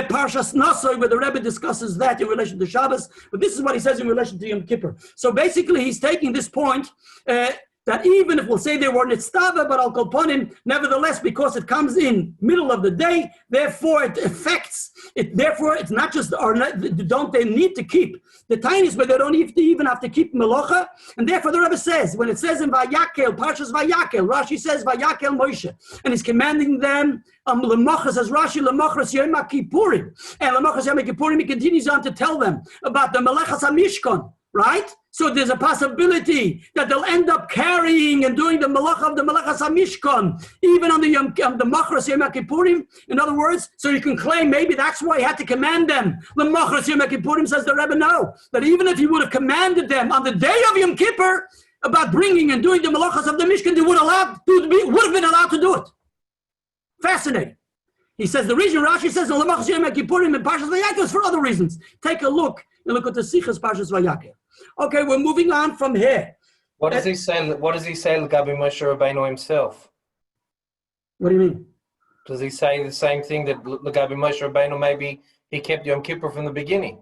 Parshas Nasoi, where the Rebbe discusses that in relation to Shabbos. But this is what he says in relation to Yom Kippur. So basically, he's taking this point that even if we'll say they were nitztava, but I'll call upon him, nevertheless, because it comes in middle of the day, therefore it affects it. Therefore, it's not just, or don't they need to keep the tiniest, but they don't even have to keep melacha. And therefore, the Rebbe says, when it says in Vayakel, Parshas Vayakel, Rashi says Vayakel Moshe, and he's commanding them, Lemachas, as Rashi, Lemachas Yom Kippurim, and Lemachas Yom Kippurim, he continues on to tell them about the Melechas HaMishkan, right? So there's a possibility that they'll end up carrying and doing the malacha of the malachas hamishkan, even on the machras Yom Kippurim. In other words, so you can claim maybe that's why he had to command them. The machras Yom Kippurim, says the Rebbe, no, that even if he would have commanded them on the day of Yom Kippur about bringing and doing the malachas of the mishkan, they would have been allowed to do it. Fascinating. He says the reason Rashi says the malachas Yom Kippurim and Parshas Vayakev is for other reasons. Take a look and look at the Sichas Parshas Vayakev. Okay, we're moving on from here. What does he say? What does he say, Gabi Moshe Rabbeinu himself? What do you mean? Does he say the same thing that Gabi Moshe Rabbeinu maybe he kept Yom Kippur from the beginning?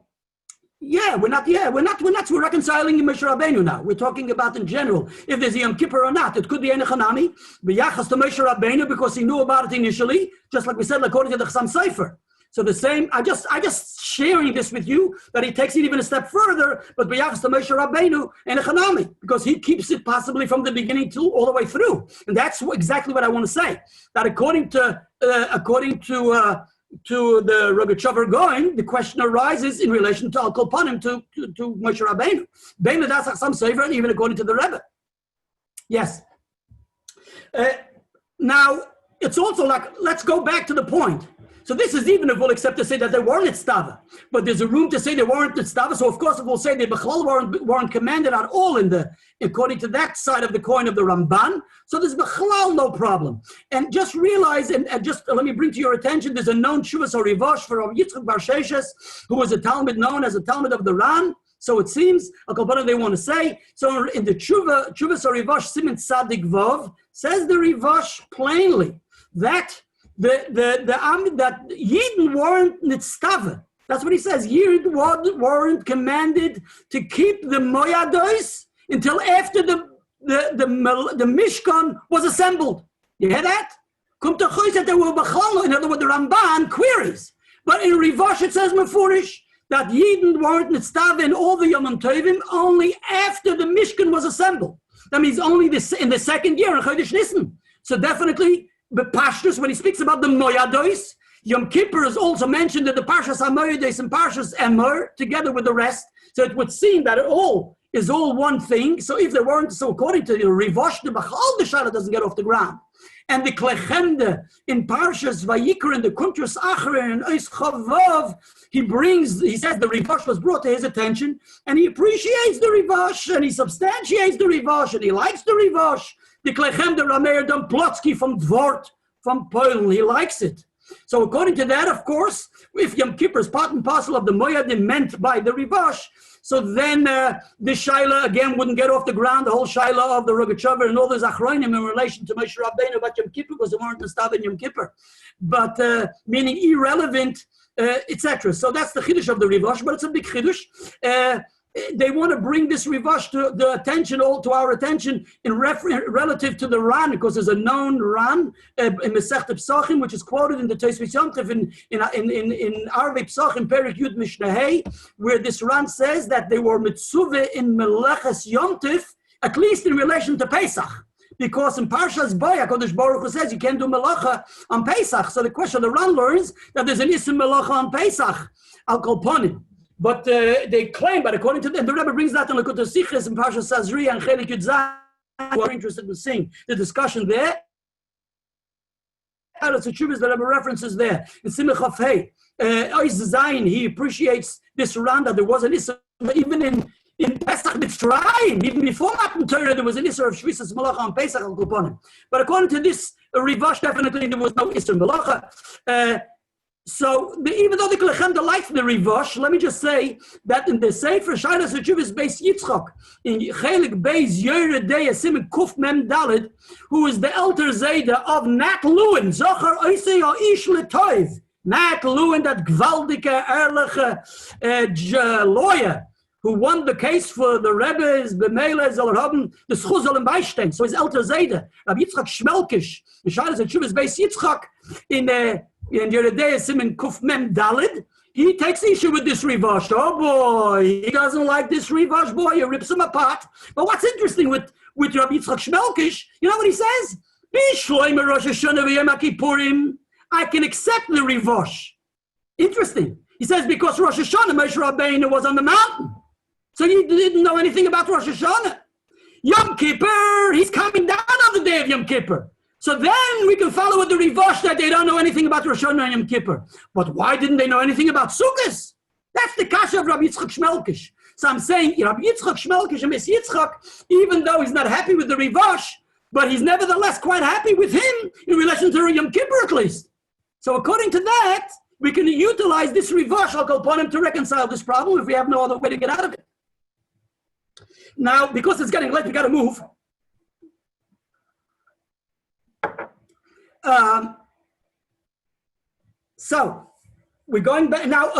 We're reconciling Moshe Rabbeinu now. We're talking about in general if there's a Yom Kippur or not. It could be Enechanami, b'yachas to Moshe Rabbeinu because he knew about it initially, just like we said, according to the Chassam Sofer. So the same, I just sharing this with you, that he takes it even a step further, but b'yachas to Moshe Rabbeinu and Echanami, because he keeps it possibly from the beginning to all the way through. And that's exactly what I want to say. That according to the Rogatchover Gaon, the question arises in relation to Al Kol Panim to Moshe Rabbeinu. Beina das Chassam Sofer, and even according to the Rebbe. Yes. Now, it's also like, let's go back to the point. So this is even if we'll accept to say that they weren't tztava, but there's a room to say they weren't tztava. So of course, if we'll say they weren't commanded at all according to that side of the coin of the Ramban, so there's bechlal no problem. And just realize, and just let me bring to your attention, there's a known Shuvas or Rivosh for Rabbi Yitzchak Bar Sheshes, who was a Talmud known as a Talmud of the Ran. So it seems, they want to say. So in the Shuvas or Rivosh Siman Tzadik Vov says the Rivosh plainly that that Yidden weren't nitztava. That's what he says. Yidden weren't commanded to keep the moyados until after the Mishkan was assembled. You hear that? Come to Choy that they were b'chalno. In other words, the Ramban queries. But in Rivosh it says mefurish that Yidden weren't nitztava in all the Yom Tovim only after the Mishkan was assembled. That means only in the second year in Chodesh Nisan. So definitely. But Pashtus, when he speaks about the Moyados, Yom Kippur is also mentioned in the Parshas HaMoyados and Parshas Emor, together with the rest. So it would seem that it all is all one thing. So if they weren't, so according to the Rivosh, the Bachal, the Shaila doesn't get off the ground. And the Klechemde in Parshas Vayikra in the Kuntras Achre and Eis Chavav, he says the Rivosh was brought to his attention, and he appreciates the Rivosh, and he substantiates the Rivosh, and he likes the Rivosh. The Klechemde Rameir Dom Plotsky from Dvort, from Poland, he likes it. So according to that, of course, if Yom Kippur is part and parcel of the Moyadim meant by the Rivosh, so then the Shaila again wouldn't get off the ground, the whole Shaila of the Rogatchover and all those Achronim in relation to Moshe Rabbeinu about Yom Kippur, because they weren't Nestav in Yom Kippur, but meaning irrelevant, etc. So that's the Chiddush of the Rivosh, but it's a big Chiddush. They want to bring this Rivosh to our attention in relative to the Ran, because there's a known Ran in Masechet Pesachim, which is quoted in the Tosfos Yom Tov in Arvei Pesachim Perek Yud Mishnah Hey, where this Ran says that they were mitzuvah in Meleches Yom Tov, at least in relation to Pesach. Because in Parshas Boya, Kodesh Baruch Hu says you can't do Melacha on Pesach. So the question, the Ran learns that there's an Issur Melacha on Pesach, Al Kol Panim. But they claim, but according to them, the Rebbe brings that in Luchos Sichos and Parshas Sazri and Chelik Yud Zayin, who are interested in seeing the discussion there. The Rebbe references there in Simach of Hey. Ois Zayin, he appreciates this Ran that there was an Issur, even in Pesach Mitzrayim, even before Matan Torah, there was an Issur of Shvisas Malacha on Pesach Al Kol Panim. But according to this Rivosh, definitely there was no Issur Malacha. So even though the Klechemde likes the Rivosh, let me just say that in the Sefer Shailas Hachuvas Beis Yitzchak, in Chelik Beis Yeredei Simen Kuf Mem Daled, who is the elder Zayda of Nat Lewin, Zocher Oisei Ish Letoiv, Nat Lewin, that gewaldige, ehrliche lawyer, who won the case for the Rebbe's B'meile soll haben, the Schus soll ihm beistehen. So his elder Zayda, Rabbi Yitzchak Shmelkish, in Shailas Hachuvas Beis Yitzchak, in Yeredei Simen Kuf Mem Daled, he takes issue with this Rivosh. Oh boy, he doesn't like this Rivosh, boy, he rips him apart. But what's interesting with Rabbi Yitzchak Shmelkish, you know what he says? I can accept the Rivosh. Interesting. He says because Rosh Hashanah, Moshe Rabbeinu was on the mountain. So you didn't know anything about Rosh Hashanah. Yom Kippur, he's coming down on the day of Yom Kippur. So then we can follow with the Rivosh that they don't know anything about Rosh Hashanah and Yom Kippur. But why didn't they know anything about Sukkot? That's the kasha of Rabbi Yitzchak Shmelkish. So I'm saying Rabbi Yitzchak Shmelkish and Miss Yitzchak, even though he's not happy with the Rivosh, but he's nevertheless quite happy with him in relation to Yom Kippur at least. So according to that, we can utilize this Rivosh upon him to reconcile this problem if we have no other way to get out of it. Now, because it's getting late, we got to move. So we're going back now.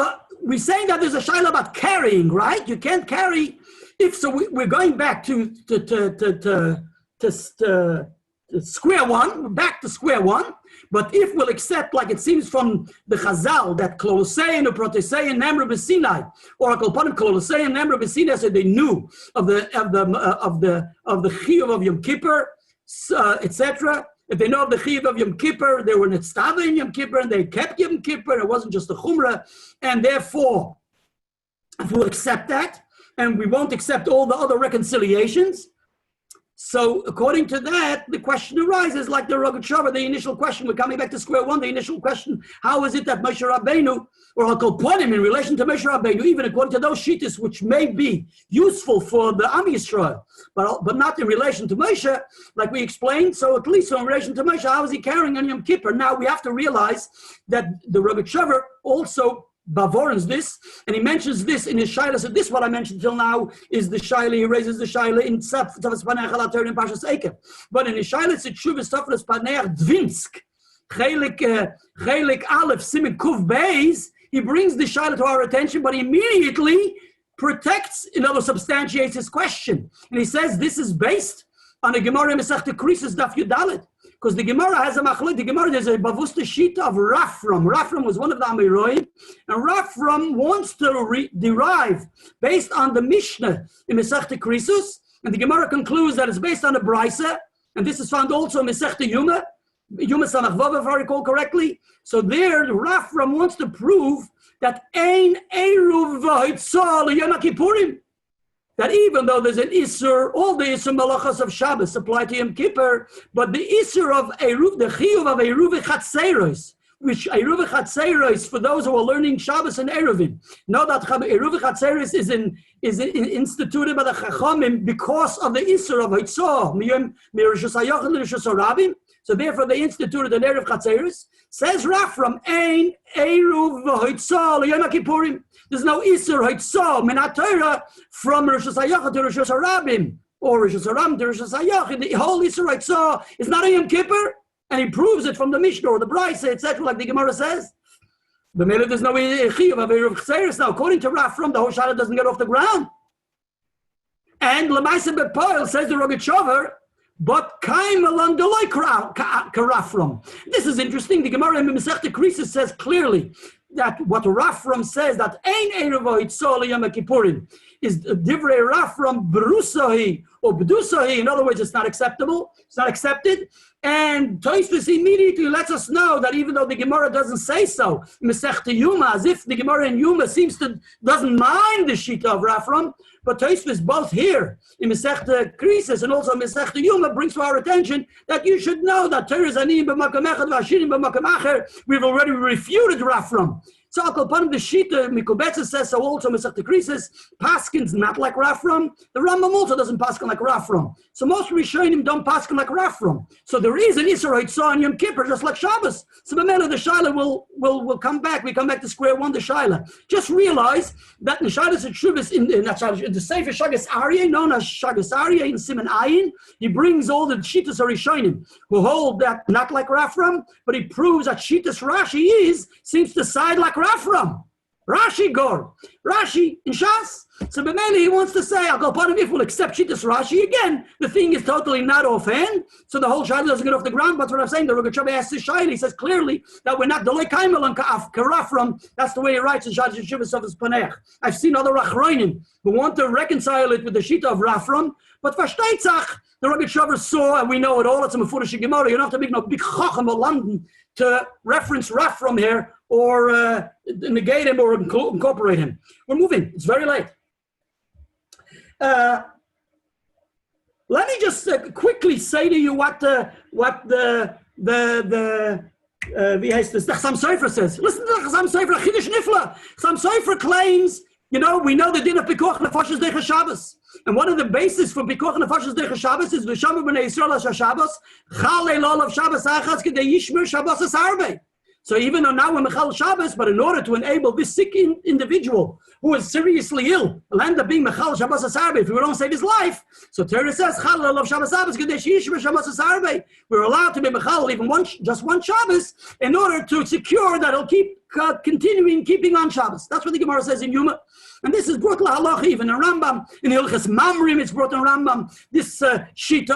We're saying that there's a shaila about carrying, right? You can't carry. We're going back to square one. We're back to square one. But if we'll accept, like it seems from the Chazal, that Kolossein or Protesein Nemra B'Sinai, or Kolponim Kolossein Nemra B'Sinai, so they knew of the Chiyuv of Yom Kippur, etc. If they know of the Chiyuv of Yom Kippur, they were Netztava in Yom Kippur, and they kept Yom Kippur. It wasn't just a Chumrah, and therefore, if we'll accept that, and we won't accept all the other reconciliations. So according to that, the question arises like the Rogatchover, the initial question. We're coming back to square one. The initial question: how is it that Moshe Rabbeinu, or Hakoponim in relation to Moshe Rabbeinu, even according to those shittas which may be useful for the Am Yisrael, but not in relation to Moshe, like we explained. So at least in relation to Moshe, how is he carrying on Yom Kippur? Now we have to realize that the Rogatchover also bavorans this, and he mentions this in his shaila. So this, what I mentioned till now, is the shaila. He raises the shaila in Tzavas Panei Chalater in Pashas Eikev. But in his shaila, it's Tshuvas Tafras Panei Dvinsk, Chelik Aleph Simin Kuv Beis. He brings the shaila to our attention, but he immediately protects, in other words, substantiates his question, and he says this is based on a Gemara Masechta Krisis Daf Yudalet. Because the Gemara has a machlok. The Gemara, there's a bavusta sheet of Rafram. Rafram was one of the Amiroim, and Rafram wants to derive based on the Mishnah in Masechta Krisus, and the Gemara concludes that it's based on a Brisa, and this is found also in Masechta Yuma Samach Vav, if I recall correctly. So there, the Rafram wants to prove that Ein Eruv V'Hitzal Yom Kippurim. That even though there's an Isser, all the Isser Malachas of Shabbos apply to Yom Kippur, but the Isser of Eruv, the Chiyuv of Eruv Chatzeros, which Eruv Chatzeros, for those who are learning Shabbos and Eruvin, know that Eruv Chatzeros is instituted by the Chachamim because of the Isser of Hitzah, Mirishus Hayach and Mirishus Harabim. So therefore they instituted an Eruv Chatzeros. Says Rafram, Ein Eruv V'Hitzah Yom Kippurim. There's no Isser Hitzah Min Torah from Rosh Hashanah to Rosh Hashanah, or Rosh Hashanah to Rosh Hashanah. The whole Isser Hitzah is not a Yom Kippur, and he proves it from the Mishnah or the Brisa, etc., like the Gemara says. The minute there's no Chiyuv of Eruv Chatzeros. Now, according to Rafram, the whole Shaila doesn't get off the ground. And Lemaisa Bepoil says the Rogatchover, but Kaim along the loy Rafram. This is interesting. The Gemara in Masechta Krisis says clearly that what Rafram says, that Ein Eruv Hitzal Yom Kippurim, is Divrei Rafram Berusahi or B'dusahi. In other words, it's not acceptable. It's not accepted. And Tosfos immediately lets us know that even though the Gemara doesn't say so, Masechta Yuma, as if the Gemara in Yuma doesn't mind the Shita of Rafram, but Tosfos both here in Masechta Krisis and also Masechta Yuma brings to our attention that you should know that Torah Zanim b'makam echad v'ashirim b'makam acher. We've already refuted Rafram. So Akolpanim the Shita Mikubetza says so also Masechta Krisis. Paskin's not like Rafram. The Rambam also doesn't paskin like Rafram. So most Rishonim don't paskin like Rafram. So there is an Isser Hitzah on Yom Kippur just like Shabbos. So the Mela the Shaila will come back. We come back to square one. The Shaila. Just realize that in Shabbos and Shuvas in the Sefer Shagas Aryeh, known as Shagas Aryeh in Siman Ayin, he brings all the Shitas Rishonim who hold that not like Rafram, but he proves that Shitas Rashi seems to side like Rafram. Rashi Gor. Rashi in Shas. So B'meli he wants to say, I'll go upon him if we'll accept Shitas Rashi again. The thing is totally not offhand. So the whole Shaila doesn't get off the ground. But what I'm saying, the Rogatchover asks the Shaila, he says clearly that we're not the Kaimel and Rafram. That's the way he writes in Shas Yeshivas of his Paneach. I've seen other Achronim who want to reconcile it with the Shita of Rafram. But Vashteitzach, the Rogatchover saw, and we know it all, it's a Mefurish Gemara. You don't have to make no big Chacham of London to reference Rafram here or negate him or incorporate him. We're moving. It's very late. Let me just quickly say to you what the Chassam Sofer says. Listen to the Chassam Sofer, Chiddush Nifla. Chassam Sofer claims, we know the din of Pikuach Nefashos Deicha Shabbos. And one of the bases for Pikuach Nefashos Deicha Shabbos is V'shamu b'nei Yisrael HaShabbos, Chal Eilol of Shabbos Achas K'dei Yishmer Shabbos Asarbe. So even though now we're Mechal Shabbos, but in order to enable this sick individual who is seriously ill, will end up being Mechal Shabbos Asarbe if we don't save his life. So Torah says, Chal Eilol of Shabbos Shabbos K'dei Yishmer Shabbos Asarbe. We're allowed to be Mechal even just one Shabbos in order to secure that he'll keep keeping on Shabbos. That's what the Gemara says in Yuma. And this is brought lahalacha even in Rambam. In the Hilchas Mamrim, it's brought in Rambam. This shita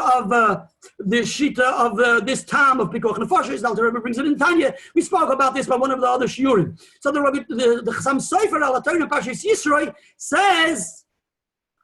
of this tam of Pikuach Nefashos, the Rabbi brings it in Tanya. We spoke about this by one of the other shiurim. So the Chassam Sofer al Torah Parshas Yisroi says,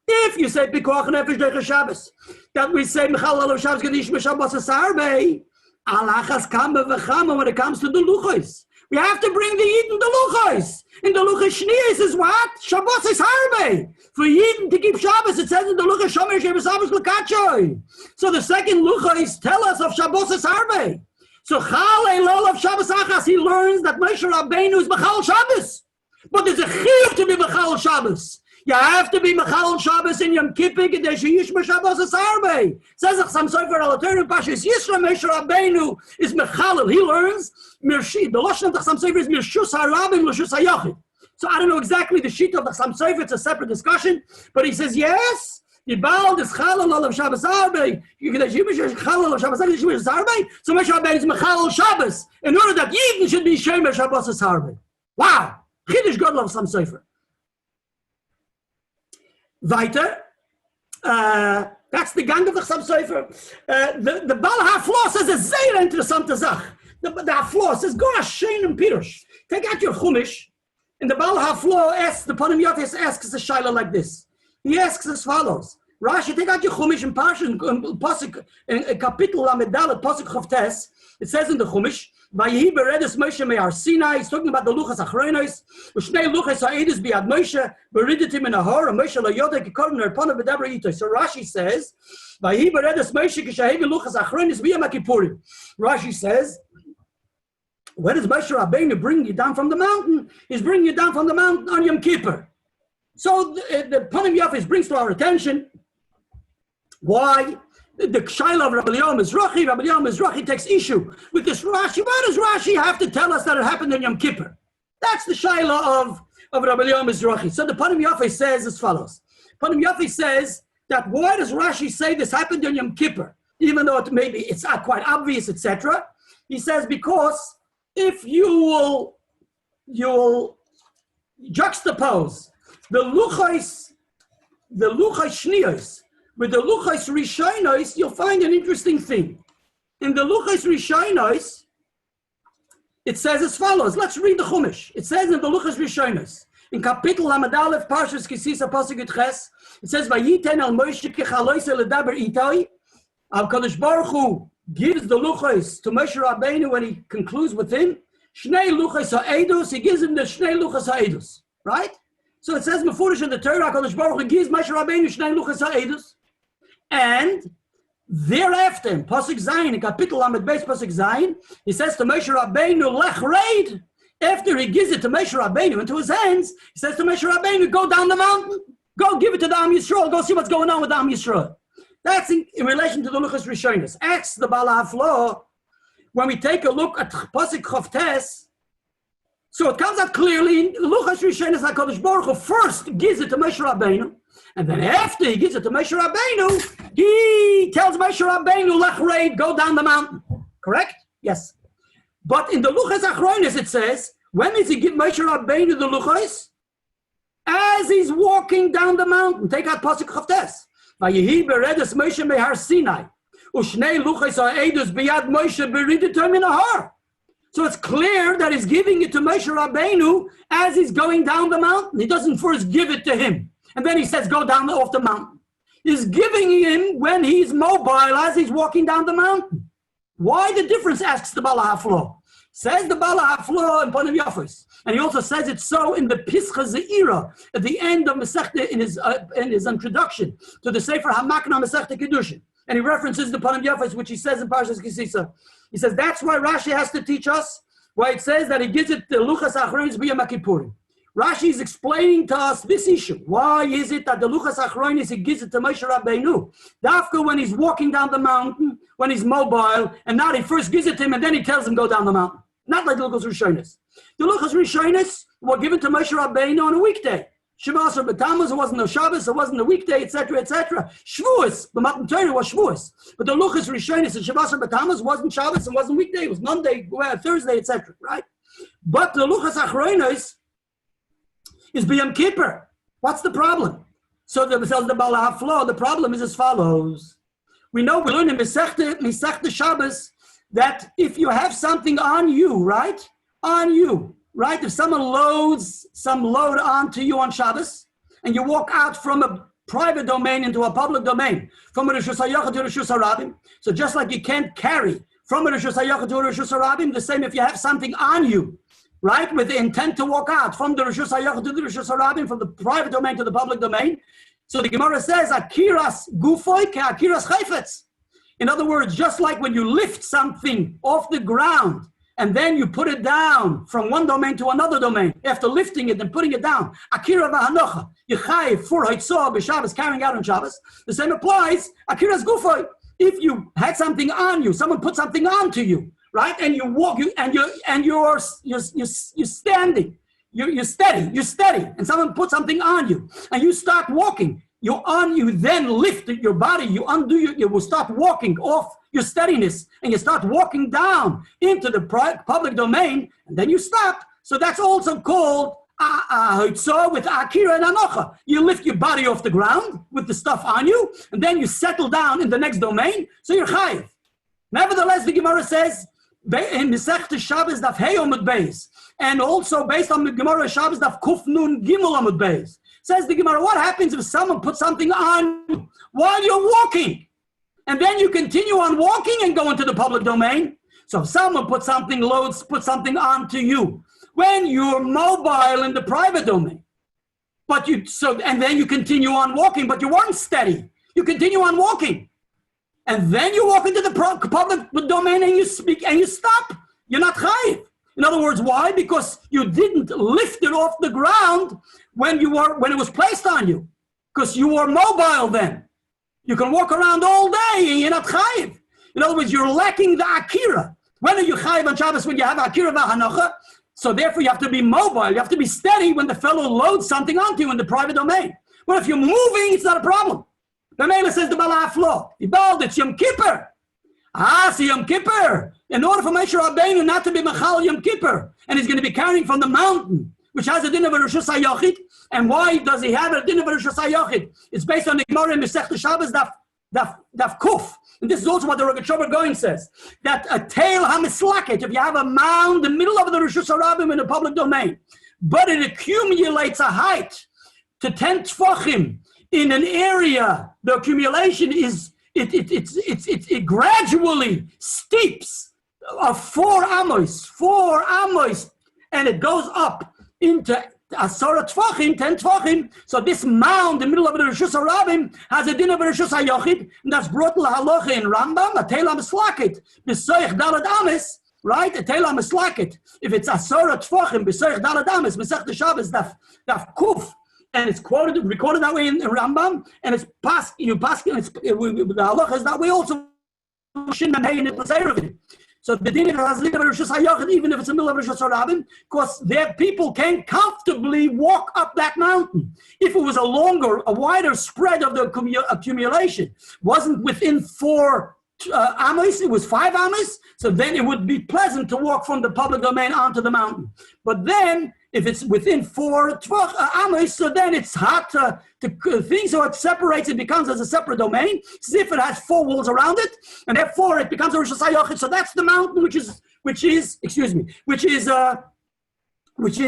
if you say Pikuach Nefesh Deicha Shabbos, that we say Mechal Olav Shabbos Gedish Shabbos Asarbe, alachas kama v'chama when it comes to the Luchos. We have to bring the Yidden the Luchos. In the Luchos Shnias is what? Shabbos is harbe. For Yidden to keep Shabbos, it says in the Luchos Shomer Shabbos Shabbos L'Katchoy. So the second Luchos tell us of Shabbos is harbe. So Chal Eilol of Shabbos Achas, he learns that Moshe Rabbeinu is Mechal Shabbos. But there's a chiyuv to be Mechal Shabbos. You have to be Mechal Shabbos in Yom Kippur K'dei sheYishmer Shabbos Asarbe. Says Chassam Sofer al Torah Parshas Yisro Moshe Rabbeinu is Mechalel. He learns Mirshi. The lashon of the Chassam Sofer is Mirshus HaRabim L'Shus HaYachid. So I don't know exactly the sheet of the Chassam Sofer. It's a separate discussion. But he says yes. Yibal is Chalal of Shabbos Asarbe. K'dei sheYishmer Chalal of Shabbos Asarbe. So Moshe Rabbeinu is Mechalel Shabbos in order that Yidden should be Shomer Shabbos Asarbe. Wow. Chiddush Gadol of Chassam Sofer. Weiter, that's the gang of the Chassam Sofer. The Baal HaFlo says a sehr interessante Sach. The HaFlo says, go Hashem and Pirush. Take out your Chumash, and the Baal HaFlo asks, the Ponim Yotes asks a shaila like this. He asks as follows. Rashi, take out your Chumash and Parsha, Pasuk, in Kapitel Lamed Dalet, Pasuk Chavtes. It says in the Chumash, Vayihi beredes Moshe me'ar Sinai. He's talking about the Luchos Achronos. Ushnei Luchos ha'edus biad Moshe beriditim in a hor. And Moshe lo yodeh kikorim nerpana v'dabra ito. So Rashi says, Vayihi beredes Moshe kishahevi Luchos Achronos v'yam Kippurim. Rashi says, when does Moshe Rabbeinu bring you down from the mountain? He's bringing you down from the mountain on Yom Kippur. So the Ponim Yafis brings to our attention why the Shaila of Rabbi Mizrahi takes issue with this Rashi. Why does Rashi have to tell us that it happened in Yom Kippur? That's the Shaila of Rabbi Mizrahi. So the Ponim Yafis says as follows. Ponim Yafis says that why does Rashi say this happened in Yom Kippur? Even though it's not quite obvious, etc. He says because if you will juxtapose the Luchos Shnios with the Luchos Rishonos, you'll find an interesting thing. In the Luchos Rishonos, it says as follows. Let's read the Chumash. It says in the Luchos Rishonos, in Kapitel Lamed Aleph, Parshas Kisisa Pasuk Ches, it says, Vayiten al Moshe kechalois ledaber itai. Al Kadosh Baruch Hu gives the Luchos to Moshe Rabbeinu when he concludes with him. Shnei Luchos ha'edus, he gives him the Shnei Luchos ha'edus. Right? So it says, Mefurish in the Torah, Kadosh Baruch Hu gives Moshe Rabbeinu Shnei Luchos ha'edus. And thereafter, in Pasuk Zayin, in Kapitel Lamed Beis Pasuk Zayin, he says to Moshe Rabbeinu, Lech Reid. After he gives it to Moshe Rabbeinu into his hands, he says to Moshe Rabbeinu, go down the mountain, go give it to the Am Yisrael, go see what's going on with the Am Yisrael. That's in relation to the Luchos Rishonos. Asks the Baal HaFlo, when we take a look at Pasuk Chavtes, so it comes out clearly, Luchos Rishonos HaKadosh Baruch Hu first gives it to Moshe Rabbeinu, and then after he gives it to Moshe Rabbeinu, he tells Moshe Rabbeinu, Lech Reid, go down the mountain. Correct? Yes. But in the Luchos Achronos it says, when does he give Moshe Rabbeinu the Luchos? As he's walking down the mountain. Take out Pasuk Chavtes. Vayihi beredes Moshe mehar Sinai. Ushnei Luchos ha'edus biyad Moshe beriditum in a har. So it's clear that he's giving it to Moshe Rabbeinu as he's going down the mountain. He doesn't first give it to him. And then he says, go down off the mountain. He's giving him when he's mobile as he's walking down the mountain. Why the difference, asks the Baal HaFlo. Says the Bala Haflo in Ponim Yafos. And he also says it so in the Pischa Zeira, at the end of Masechta, in his introduction to the Sefer HaMakna Masechta Kedushin. And he references the Ponim Yafos, which he says in Parshas Kisisa. He says that's why Rashi has to teach us, why it says that he gives it the Luchos Achronos b'Yom Kippurim. Rashi is explaining to us this issue. Why is it that the Luchos Achronos, he gives it to Moshe Rabbeinu? Dafka when he's walking down the mountain, when he's mobile, and now he first gives it to him, and then he tells him go down the mountain. Not like the Luchos Rishonos. The Luchos Rishonos were given to Moshe Rabbeinu on a weekday. Shabbos or B'Tammuz, it wasn't no Shabbos, it wasn't a weekday, etc., etc. Shavuos, the Matan Torah was Shavuos. But the Luchos Rishonos and Shabbos or B'Tammuz wasn't Shabbos, it wasn't weekday, it was Monday, Thursday, etc., right? But the Luchos Achronos is b'Yom Kippur. What's the problem? So the Bala Haflo, the problem is as follows. We know, we learn in Masechta Shabbos that if you have something on you, right? On you, right? If someone loads some load onto you on Shabbos, and you walk out from a private domain into a public domain, from a Rishus HaYachid to a Rishus HaRabim, so just like you can't carry from a Rishus HaYachid to a Rishus HaRabim, the same if you have something on you, right, with the intent to walk out from the Rishus HaYachid to the Rishus HaRabim, from the private domain to the public domain. So the Gemara says, Akiras Gufoy ke Akiras Chayfetz. In other words, just like when you lift something off the ground and then you put it down from one domain to another domain, after lifting it and putting it down, Akira v'hanocha, Yechayev for Haitzah b'Shabbos, carrying out on Shabbos, the same applies, Akiras Gufoy. If you had something on you, someone put something onto you, right? And you walk, you're standing, you're steady, and someone put something on you, and you start walking. You then lift your body, you will start walking off your steadiness, and you start walking down into the public domain, and then you stop. So that's also called Haitzah with Akira and Anocha. You lift your body off the ground with the stuff on you, and then you settle down in the next domain, so you're chayiv. Nevertheless, the Gemara says, in Masechta Shabbos daf Hey Amud Beis, and also based on the Gemara Shabbos daf Kuf Nun Gimel Amud Beis, says the Gemara, what happens if someone puts something on you while you're walking, and then you continue on walking and go into the public domain? So if someone put something onto you when you're mobile in the private domain, and then you continue on walking, but you weren't steady, you continue on walking. And then you walk into the public domain and you speak and you stop. You're not chayiv. In other words, why? Because you didn't lift it off the ground when it was placed on you. Because you were mobile then. You can walk around all day and you're not chayiv. In other words, you're lacking the akira. When are you chayiv on Shabbos? When you have akira v'hanocha. So therefore you have to be mobile. You have to be steady when the fellow loads something onto you in the private domain. Well, if you're moving, it's not a problem. The Mela says the Bala Haflo. It's Yom Kippur. So Yom Kippur. In order for Moshe Rabbeinu not to be Machal Yom Kippur, and he's going to be carrying from the mountain, which has a din of a Rishus HaYachid. And why does he have a din of a Rishus HaYachid? It's based on the Gemara in Masechta Shabbos daf Kuf. And this is also what the Rogatchover Gaon says, that a tail hamislaket, if you have a mound in the middle of the Rishus HaRabim in the public domain, but it accumulates a height to 10 tfachim in an area, the accumulation is, it gradually steeps of 4 amos, and it goes up into Asara Tfachim, 10 Tfachim. So this mound in the middle of the Rishus HaRabim has a din of Rishus HaYachid, and that's brought to Halacha in Rambam, a Teila Mislaket, B'Soich Dalad Ames, right? A Teila Mislaket. If it's Asara Tfachim, B'Soich Dalad Ames, Masechta Shabbos daf Kuf, and it's recorded that way in Rambam, and it's passed, the halacha is that way also. So the din has Rishus HaYachid, even if it's in the middle of Rishus HaRabim, because their people can comfortably walk up that mountain. If it was a wider spread of the accumulation, wasn't within 4 amos, it was 5 amos, so then it would be pleasant to walk from the public domain onto the mountain. But then, if it's within 4 amos, so then it's hard to think, so it separates, it becomes as a separate domain, as if it has 4 walls around it, and therefore it becomes a Rishus HaYachid. So that's the mountain which is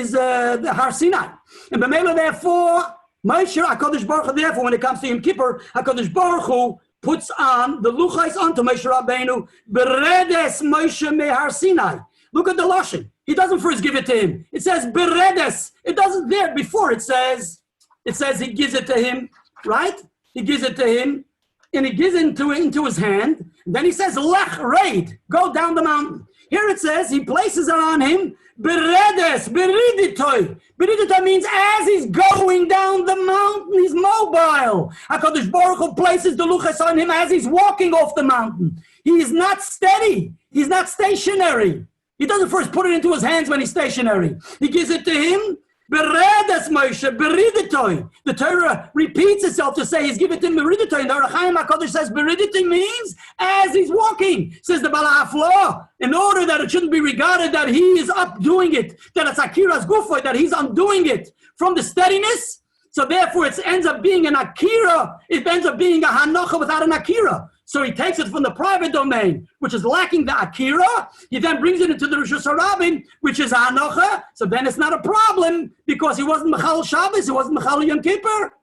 the Har Sinai. And B'meila, therefore, Moshe HaKadosh Baruch Hu, therefore, when it comes to Yom Kippur, HaKadosh Baruch Hu puts on the Luchos onto Moshe Rabbeinu, Beredes Moshe me Har Sinai. Look at the Lashon. He doesn't first give it to him. It says beredes. It doesn't there before. It says he gives it to him, right? He gives it to him, and he gives it into his hand. And then he says, lech raid, go down the mountain. Here it says he places it on him. Beredes, beriditoy. Beriditoy means as he's going down the mountain, he's mobile. HaKadosh Baruch Hu places the Luchos on him as he's walking off the mountain. He is not steady. He's not stationary. He doesn't first put it into his hands when he's stationary. He gives it to him. Beredes Moshe, beriditoy. The Torah repeats itself to say he's given it to him beriditoy. And the Ohr HaChaim HaKadosh says beriditoy means as he's walking. Says the Bala Hafla, in order that it shouldn't be regarded that he is up doing it, that it's Akira's Gufoy, that he's undoing it from the steadiness. So therefore it ends up being an Akira. It ends up being a Hanocha without an Akira. So he takes it from the private domain, which is lacking the Akira. He then brings it into the Rosh Hashanah, which is Hanocha. So then it's not a problem because he wasn't Mechal Shabbos, he wasn't Mechal Yom Kippur,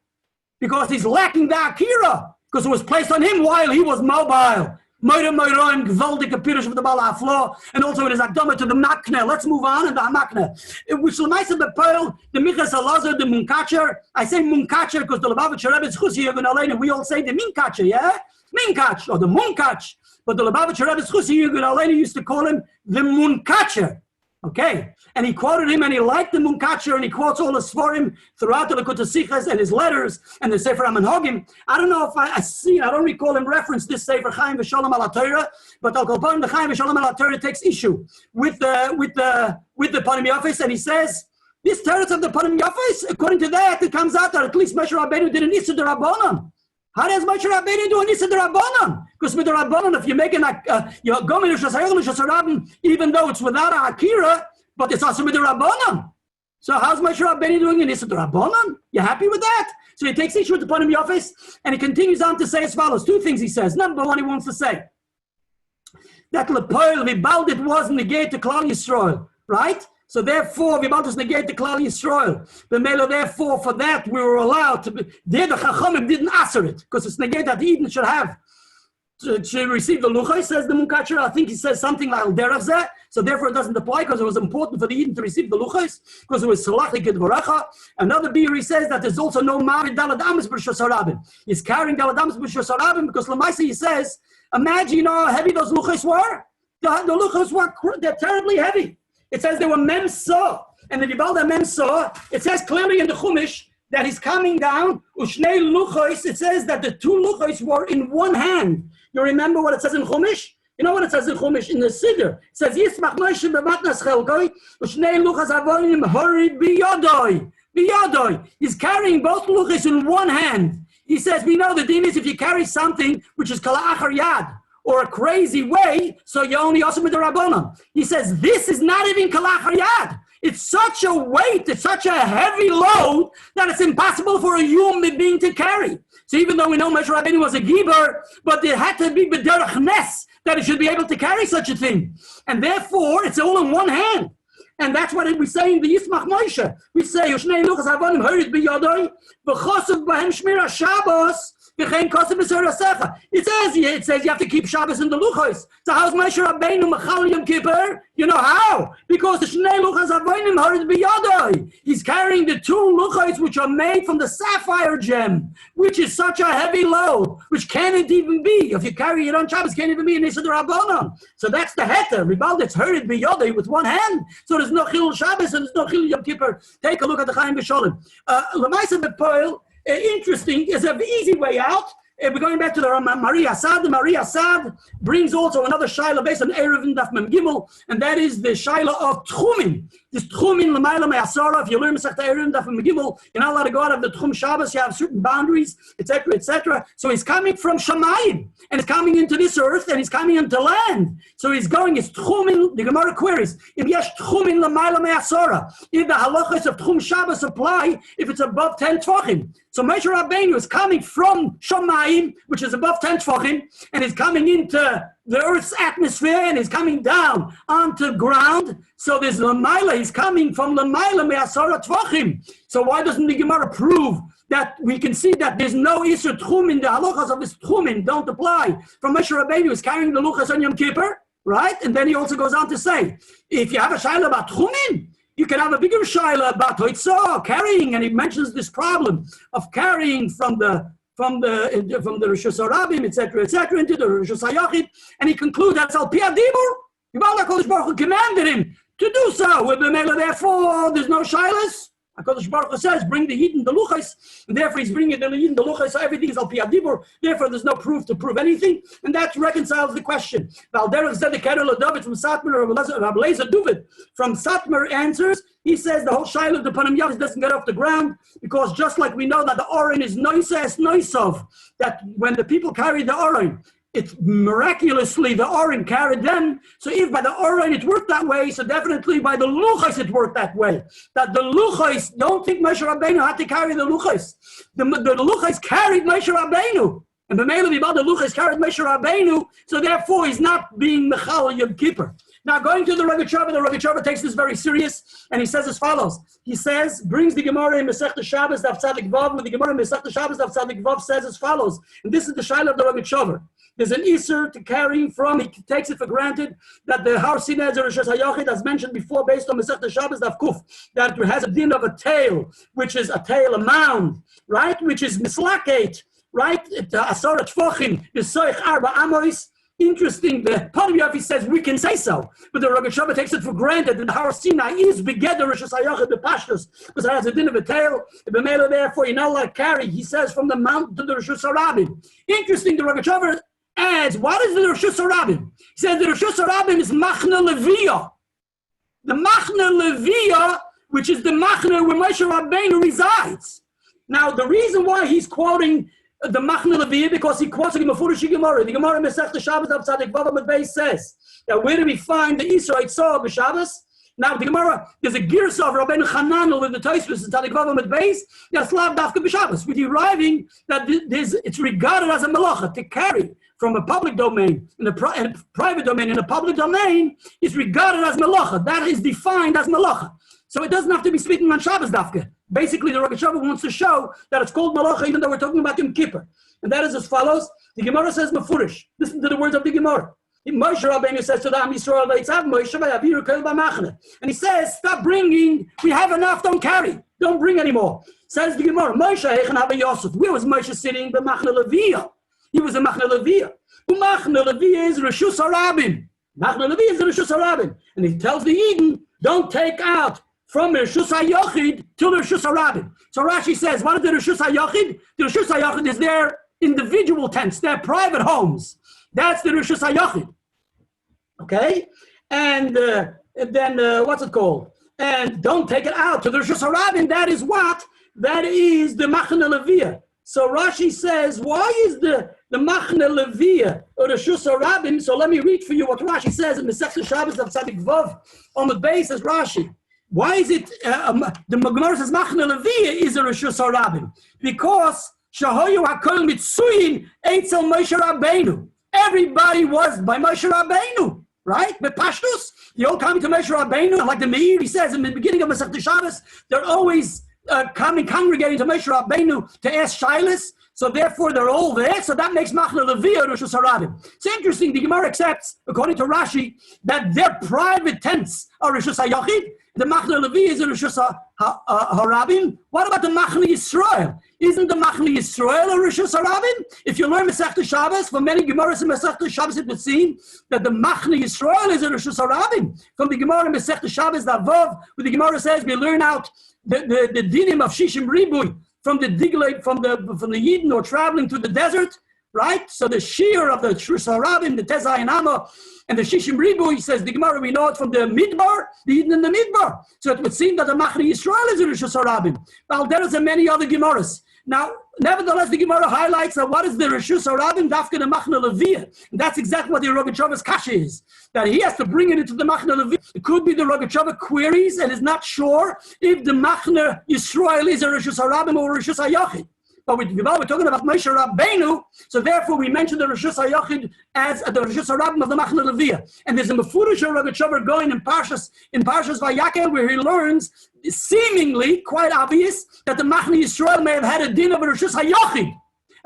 because he's lacking the Akira, because it was placed on him while he was mobile. Moira Moiraim, Gvaldik Apirish of the Bala Hafla, and also it is Akdama to the Makne. Let's move on in the Makne. Which will nice of the pearl, the Michas Alazar, the Munkacher. I say Munkacher because the Lubavitcher Rebbe is Chusi Yugun Alein, and we all say the Minkacher, yeah? Minkach or the Munkach, but the Lubavitcher Rebbe Chusi Yugun Alein used to call him the Munkacher. Okay, and he quoted him, and he liked the Munkacher, and he quotes all the Svarim throughout the Likutei Sichos and his letters and the Sefer HaManhagim. I don't know if I don't recall him reference this Sefer Chaim V'Shalom Al Torah, but Al Kolpon the Chaim V'Shalom Al Torah takes issue with the Panim Yafis, and he says this teretz of the Panim Yafis, according to that, it comes out that at least Moshe Rabbeinu did an Issa D'Rabbanan. How does Moshe Rabbeinu do an Issa D'Rabbanan? Because with the Rabbanan, if you make you're going to even though it's without a Akira, but it's also with the Rabbanan. So how's Moshe Rabbeinu doing an Issa D'Rabbanan? You happy with that? So he takes issue with the Panim Yafis, and he continues on to say as follows. Two things he says. Number one, he wants to say that Lepoil Vibaldit was negate to Klal Yisrael, right? So therefore, Vibaldit negate to Klal Yisrael. Therefore, for that, we were allowed to be, there the Chachamim didn't answer it, because it's negate that the Eden should have to receive the Luchos, says the Munkacher. I think he says something like Deravzeh. So therefore it doesn't apply because it was important for the Eden to receive the Luchos, because it was Salachik Dvoracha. Another Biri says that there's also no Marid Daladamas B'Shos Harabim. He's carrying Daladamas B'Shos Harabim because Lamaisa he says, imagine how heavy those Luchos were. The Luchos were, they're terribly heavy. It says they were Memsa. And the Vibalda Memsa, it says clearly in the Chumash that he's coming down, Ushnei Luchos, it says that the two Luchos were in one hand. You remember what it says in Chumash? You know what it says in Chumash, in the Siddur? It says, Yismach Moshe b'matnas chelkoi, Ushnei Luchos avonim horid biyodoi. Biyodoi. He's carrying both Luchos in one hand. He says, we know the din is if you carry something which is kala achar yad, or a crazy way, so you only also with the Rabbanon. He says, this is not even kala achar yad. It's such a weight, it's such a heavy load that it's impossible for a human being to carry. So even though we know Moshe Rabbeinu was a Gibor, but it had to be b'derech nes that he should be able to carry such a thing. And therefore, it's all in one hand. And that's what we say in the Yismach Moshe. We say, Yoshnei Luchos avonim horid b'yodoi, v'chosav b'hem shmira Shabbos, it says you have to keep Shabbos in the Luchos. So how's Moshe Rabbeinu Mechal Yom Kippur? You know how? Because the Shnei Luchos Avonim Harid B'Yadoi. He's carrying the two Luchos which are made from the sapphire gem, which is such a heavy load, which can't even be. If you carry it on Shabbos, can't even be in Issa D'Rabbanan. So that's the Heter. Ribaldit's Harid B'Yadoi with one hand. So there's no Chilul Shabbos and there's no Chilul Yom Kippur. Take a look at the Chaim V'Sholem. L'maisa B'Poel. Interesting is an easy way out. We're going back to the Maria Sad. The Maria Sad brings also another shaila based on Erev and Daf Mem Gimel, and that is the shaila of Tchumin. This Tchumin l'mayla me'asara. If you learn Masechta Erev and Daf Mem Gimel, you're not allowed to go out of the Tchum Shabbos. You have certain boundaries, etc., etc. So he's coming from Shamayim, and he's coming into this earth, and he's coming into land. So he's going. It's Tchumin. The Gemara queries: if yes Tchumin l'mayla me'asara, if the halachos of Tchum Shabbos apply, if it's above 10 tvachim. So Moshe Rabbeinu is coming from Shamayim, which is above 10 tvachim, and is coming into the earth's atmosphere, and is coming down onto ground. So there's Lamaila, he's coming from Lamaila me'asara tvachim. So why doesn't the Gemara prove that we can see that there's no Isur Tchumin, the halachas of this Tchumin don't apply? From Moshe Rabbeinu is carrying the Luchos on Yom Kippur, right? And then he also goes on to say, if you have a shaila about Tchumin, you can have a bigger shaila about Hoitzah, carrying, and he mentions this problem of carrying from the Rishus HaRabim, etc., into the Rishus HaYachid, and he concludes that's Al Pi HaDibur. HaKadosh Baruch Hu commanded him to do so. With the Mela, therefore, there's no shailas. HaKadosh Baruch Hu says, bring the Yidden the Luchos, and therefore he's bringing the Yidden the Luchos, so everything is Al Pi HaDibur. Therefore, there's no proof to prove anything, and that reconciles the question. Valderach said the Kerel David from Satmar, or Rabbi Lezer Duvid from Satmar answers. He says the whole shaila of the Panim Yachid doesn't get off the ground because just like we know that the Oren is noisov, that when the people carry the Oren, it's miraculously the Oren carried them. So if by the Oren it worked that way, so definitely by the Luchos it worked that way. That the Luchos, don't think Moshe Rabbeinu had to carry the Luchos. The Luchos carried Moshe Rabbeinu. And the Mela the Luchos carried Moshe Rabbeinu, so therefore he's not being Mechal Yom Kippur. Now, going to the Rogatchover takes this very serious, and he says as follows. He says, brings the Gemara in Masechta Shabbos, Daf Tzadik Vav, with the Gemara in Masechta Shabbos, Daf Tzadik Vav says as follows, and this is the Shaila of the Rogatchover. There's an Isser to carrying from, he takes it for granted, that the Har Sinai Rishus HaYachid, as mentioned before, based on Masechta Shabbos, Daf Kuf, that has a din of a tail, which is a tail, a mound, right, which is mislakate, right, Asara Tfochim, Besoich Arba Amois. Interesting, the Panim Yachid says we can say so, but the Rogatchover takes it for granted that the Har Sinai is begeder Rishus HaYachid the Pashtus, because it has a din of a tail, and the Mela therefore you're not allowed to carry, he says, from the mountain to the Rishus HaRabim. Interesting, the Rogatchover adds, what is the Rishus HaRabim? He says the Rishus HaRabim is Machna Leviyah. The Machna Leviyah, which is the Machna where Moshe Rabbeinu resides. Now, the reason why he's quoting the Machna Leviyah, because he quotes the Mefurish Gemara. The Gemara in Masechta Shabbos Daf Tzadik Vav Amud Beis says that where do we find the Isra Yitzah b'Shabbos? Now the Gemara, there's a girsa of Rabbeinu Chananel in the Tosfos in Tzadik Vav Amud Beis that's lav dafka b'Shabbos. We're deriving that it's regarded as a melacha to carry from a public domain in a private domain. In a public domain is regarded as melacha. That is defined as melacha. So it doesn't have to be speaking on Shabbos dafka. Basically, the Rogatchover wants to show that it's called malacha even though we're talking about Yom Kippur. And that is as follows. The Gemara says mefurish. Listen to the words of the Gemara. Moshe Rabbeinu says to the Am Yisrael, and he says, stop bringing, we have enough, don't carry, don't bring anymore. Says the Gemara, Moshe Hechen Haba Yosef. Where was Moshe sitting? The Machna Leviyah. He was a Machna Leviyah. Machna Leviyah is Rishus HaRabim. Machna Leviyah is the Rishus HaRabim. And he tells the Eden, don't take out from the Rishus HaYachid to the Rishus HaRabim. So Rashi says, what is the Rishus HaYachid? The Rishus HaYachid is their individual tents, their private homes. That's the Rishus HaYachid. Okay? And then, what's it called? And don't take it out to the Rishus HaRabim. That is what? That is the Machna Leviyah. So Rashi says, why is the Machna Leviyah or the Rishus HaRabim? So let me read for you what Rashi says in the Masechta Shabbos of Tzadik Vav on the base as Rashi. Why is it, the Gemara says Machna Leviyah is a Rishus HaRabim? Because Shahoyu HaKol Mitzuyin Eitzel Moshe Rabbeinu. Everybody was by Moshe Rabbeinu, right? But Pashtus, the old coming to Moshe Rabbeinu, like the Meir, he says in the beginning of Masechta Shabbos, they're always congregating to Moshe Rabbeinu to ask Shilas. So therefore, they're all there. So that makes Machna Leviyah Rishus HaRabim. It's interesting. The Gemara accepts, according to Rashi, that their private tents are Rishus HaYachid. The Machna Leviyah is a Rishus HaRabim. What about the Machna Yisrael? Isn't the Machna Yisrael a Rishus HaRabim? If you learn Masechta Shabbos, for many Gemaras in Masechta Shabbos, it would seem that the Machna Yisrael is a Rishus HaRabim. From the Gemara in Masechta Shabbos, Vav, where the Gemara says we learn out the dinim of Shishim Ribui from the Digleit, from the Yidden or traveling through the desert, right? So the Shir of the Rishus HaRabim, the Tezai Amma, and the Shishim Ribu, he says, the Gemara, we know it from the Midbar, the Yidden in the Midbar. So it would seem that the Machna Yisrael is a Rishus HaRabim. Well, there is many other Gemaras. Now, nevertheless, the Gemara highlights that what is the Rishus HaRabim, Dafka the Machna Leviyah. And that's exactly what the Rogatchover's kasha is, that he has to bring it into the Machna Leviyah. It could be the Rogatchover queries and is not sure if the Machna Yisrael is a Rishus HaRabim or a Rishus HaYachid. But we're talking about Moshe Rabbeinu, so therefore we mention the Rishus HaYachid as the Rishus HaRabim of the Machna Leviyah. And there's a Mefurish Rogatchover going in Parshas Vayakel where he learns, seemingly quite obvious, that the Machna Yisrael may have had a din of a Rishus HaYachid.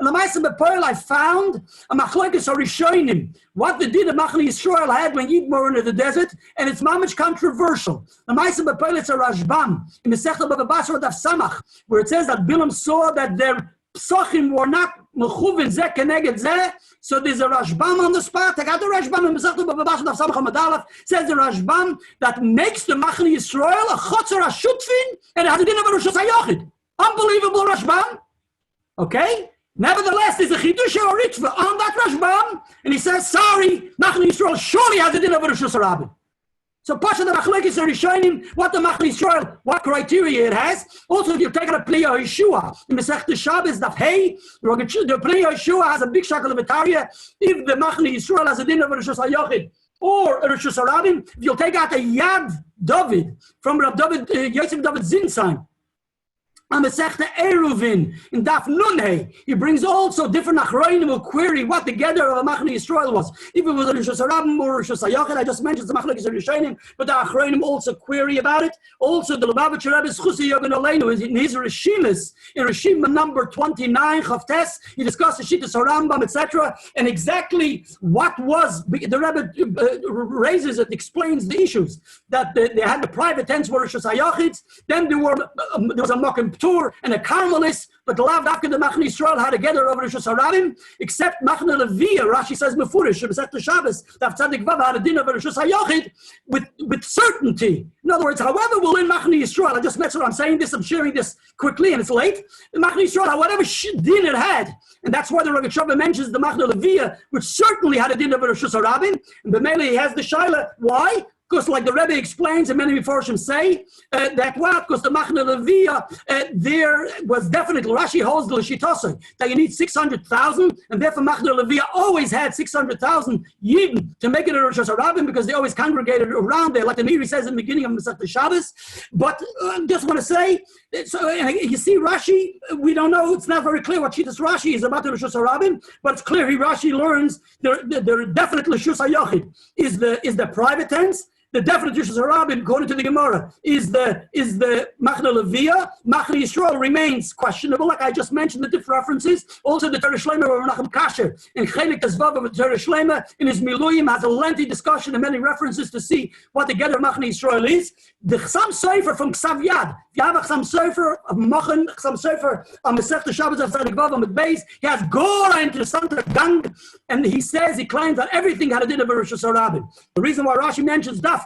And the Ma'aseh B'Poel, I found a machlokes harishonim, what the din of Machne Yisrael had when Yidden were in the desert, and it's mamish controversial. The Ma'aseh B'Poel, it's a Rashbam in the Sechta Bava Basra Daf Samach, where it says that Bilam saw that their psachim were not mechuvin zeh keneged zeh. So there's a Rashbam on the spot. I got the Rashbam in the Sechta Bava Basra Daf Samach Hamadalaf. Says the Rashbam that makes the Machne Yisrael a chotzer hashutfin, and it has a din of a Rosh Hashanah. Unbelievable Rashbam. Okay? Nevertheless, there's a Chidush or Ritva on that Rashbam, and he says, sorry, Machne Yisrael surely has a din of a Rosh Hashanah. So Pasha the Machlekes are showing what the Machne Yisrael, what criteria it has. Also, if you take a Plei Yehoshua in the Masechta Shabbos, Daf Hey, the Plei Yehoshua has a big shackle of Itaria. If the Machne Yisrael has a din of a Rosh Hashanah or a Rosh Hashanah, if you'll take out a Yad David from Rab David, Yosef David Zinsheim, on the Sechta Eruvin in Daf Nunhe, he brings also different Achronim who query what the gather of a Machne Yisrael was. If it was a Rosh Hashanah or Rosh Hashanah, I just mentioned the Machlokes Rishonim, but the Achronim also query about it. Also, the Lubavitcher Rebbe's Chusi Yogan Aleinu in his Rishimas, in Rishima number 29, Chavtes, he discusses Shittas Harambam, etc., and exactly what was, the Rebbe raises it, explains the issues, that they had the private tents were Rosh Hashanah, then there was a Mokim Tour and a Carmelis, but the Lav Dafka the Machne Yisrael had together over Rosh Hashanah, except Machne Levi, Rashi says Mefurish, Masechta Shabbos, Daf Tzadik Vav had a din of Rosh Hashanah with certainty. In other words, however, we'll in Machne Yisrael, I just mentioned, I'm saying this, I'm sharing this quickly, and it's late. The Machne Yisrael, whatever din it had, and that's why the Rogatchover mentions the Machne Levi, which certainly had a din of Rosh Hashanah, and B'mele he has the Shaila. Why? Because, like the Rebbe explains, and many Meforshim say, that what? Because the Machne Levi, there was definitely, Rashi holds the L'shitosai, that you need 600,000, and therefore Machne Levi always had 600,000 Yidden to make it a Rosh Hashanah, because they always congregated around there, like the Meiri says in the beginning of Masechta Shabbos. But I just want to say, so you see Rashi, we don't know, it's not very clear what Shittas Rashi is about the Rosh Hashanah, but it's clear, Rashi learns, the definite L'shus HaYochid is the private tense. The definite Rosh Hashanah, according to the Gemara, is the Machne Levi. Machne Yisrael remains questionable, like I just mentioned the different references. Also, the Torah Shlema of Menachem Kasher in Chelik Tezvav of the Torah Shlema in his Miluyim has a lengthy discussion and many references to see what the Gather Machne Yisrael is. The Chsam Sofer from Ksav Yad. If you have a Chsam Sofer of Machen, Chsam Sofer on Masechta Shabbos of Tzadik Vav on the base, he has Gora interessanter Gang, and he claims that everything had a din of a Rosh Hashanah. The reason why Rashi mentions Dafka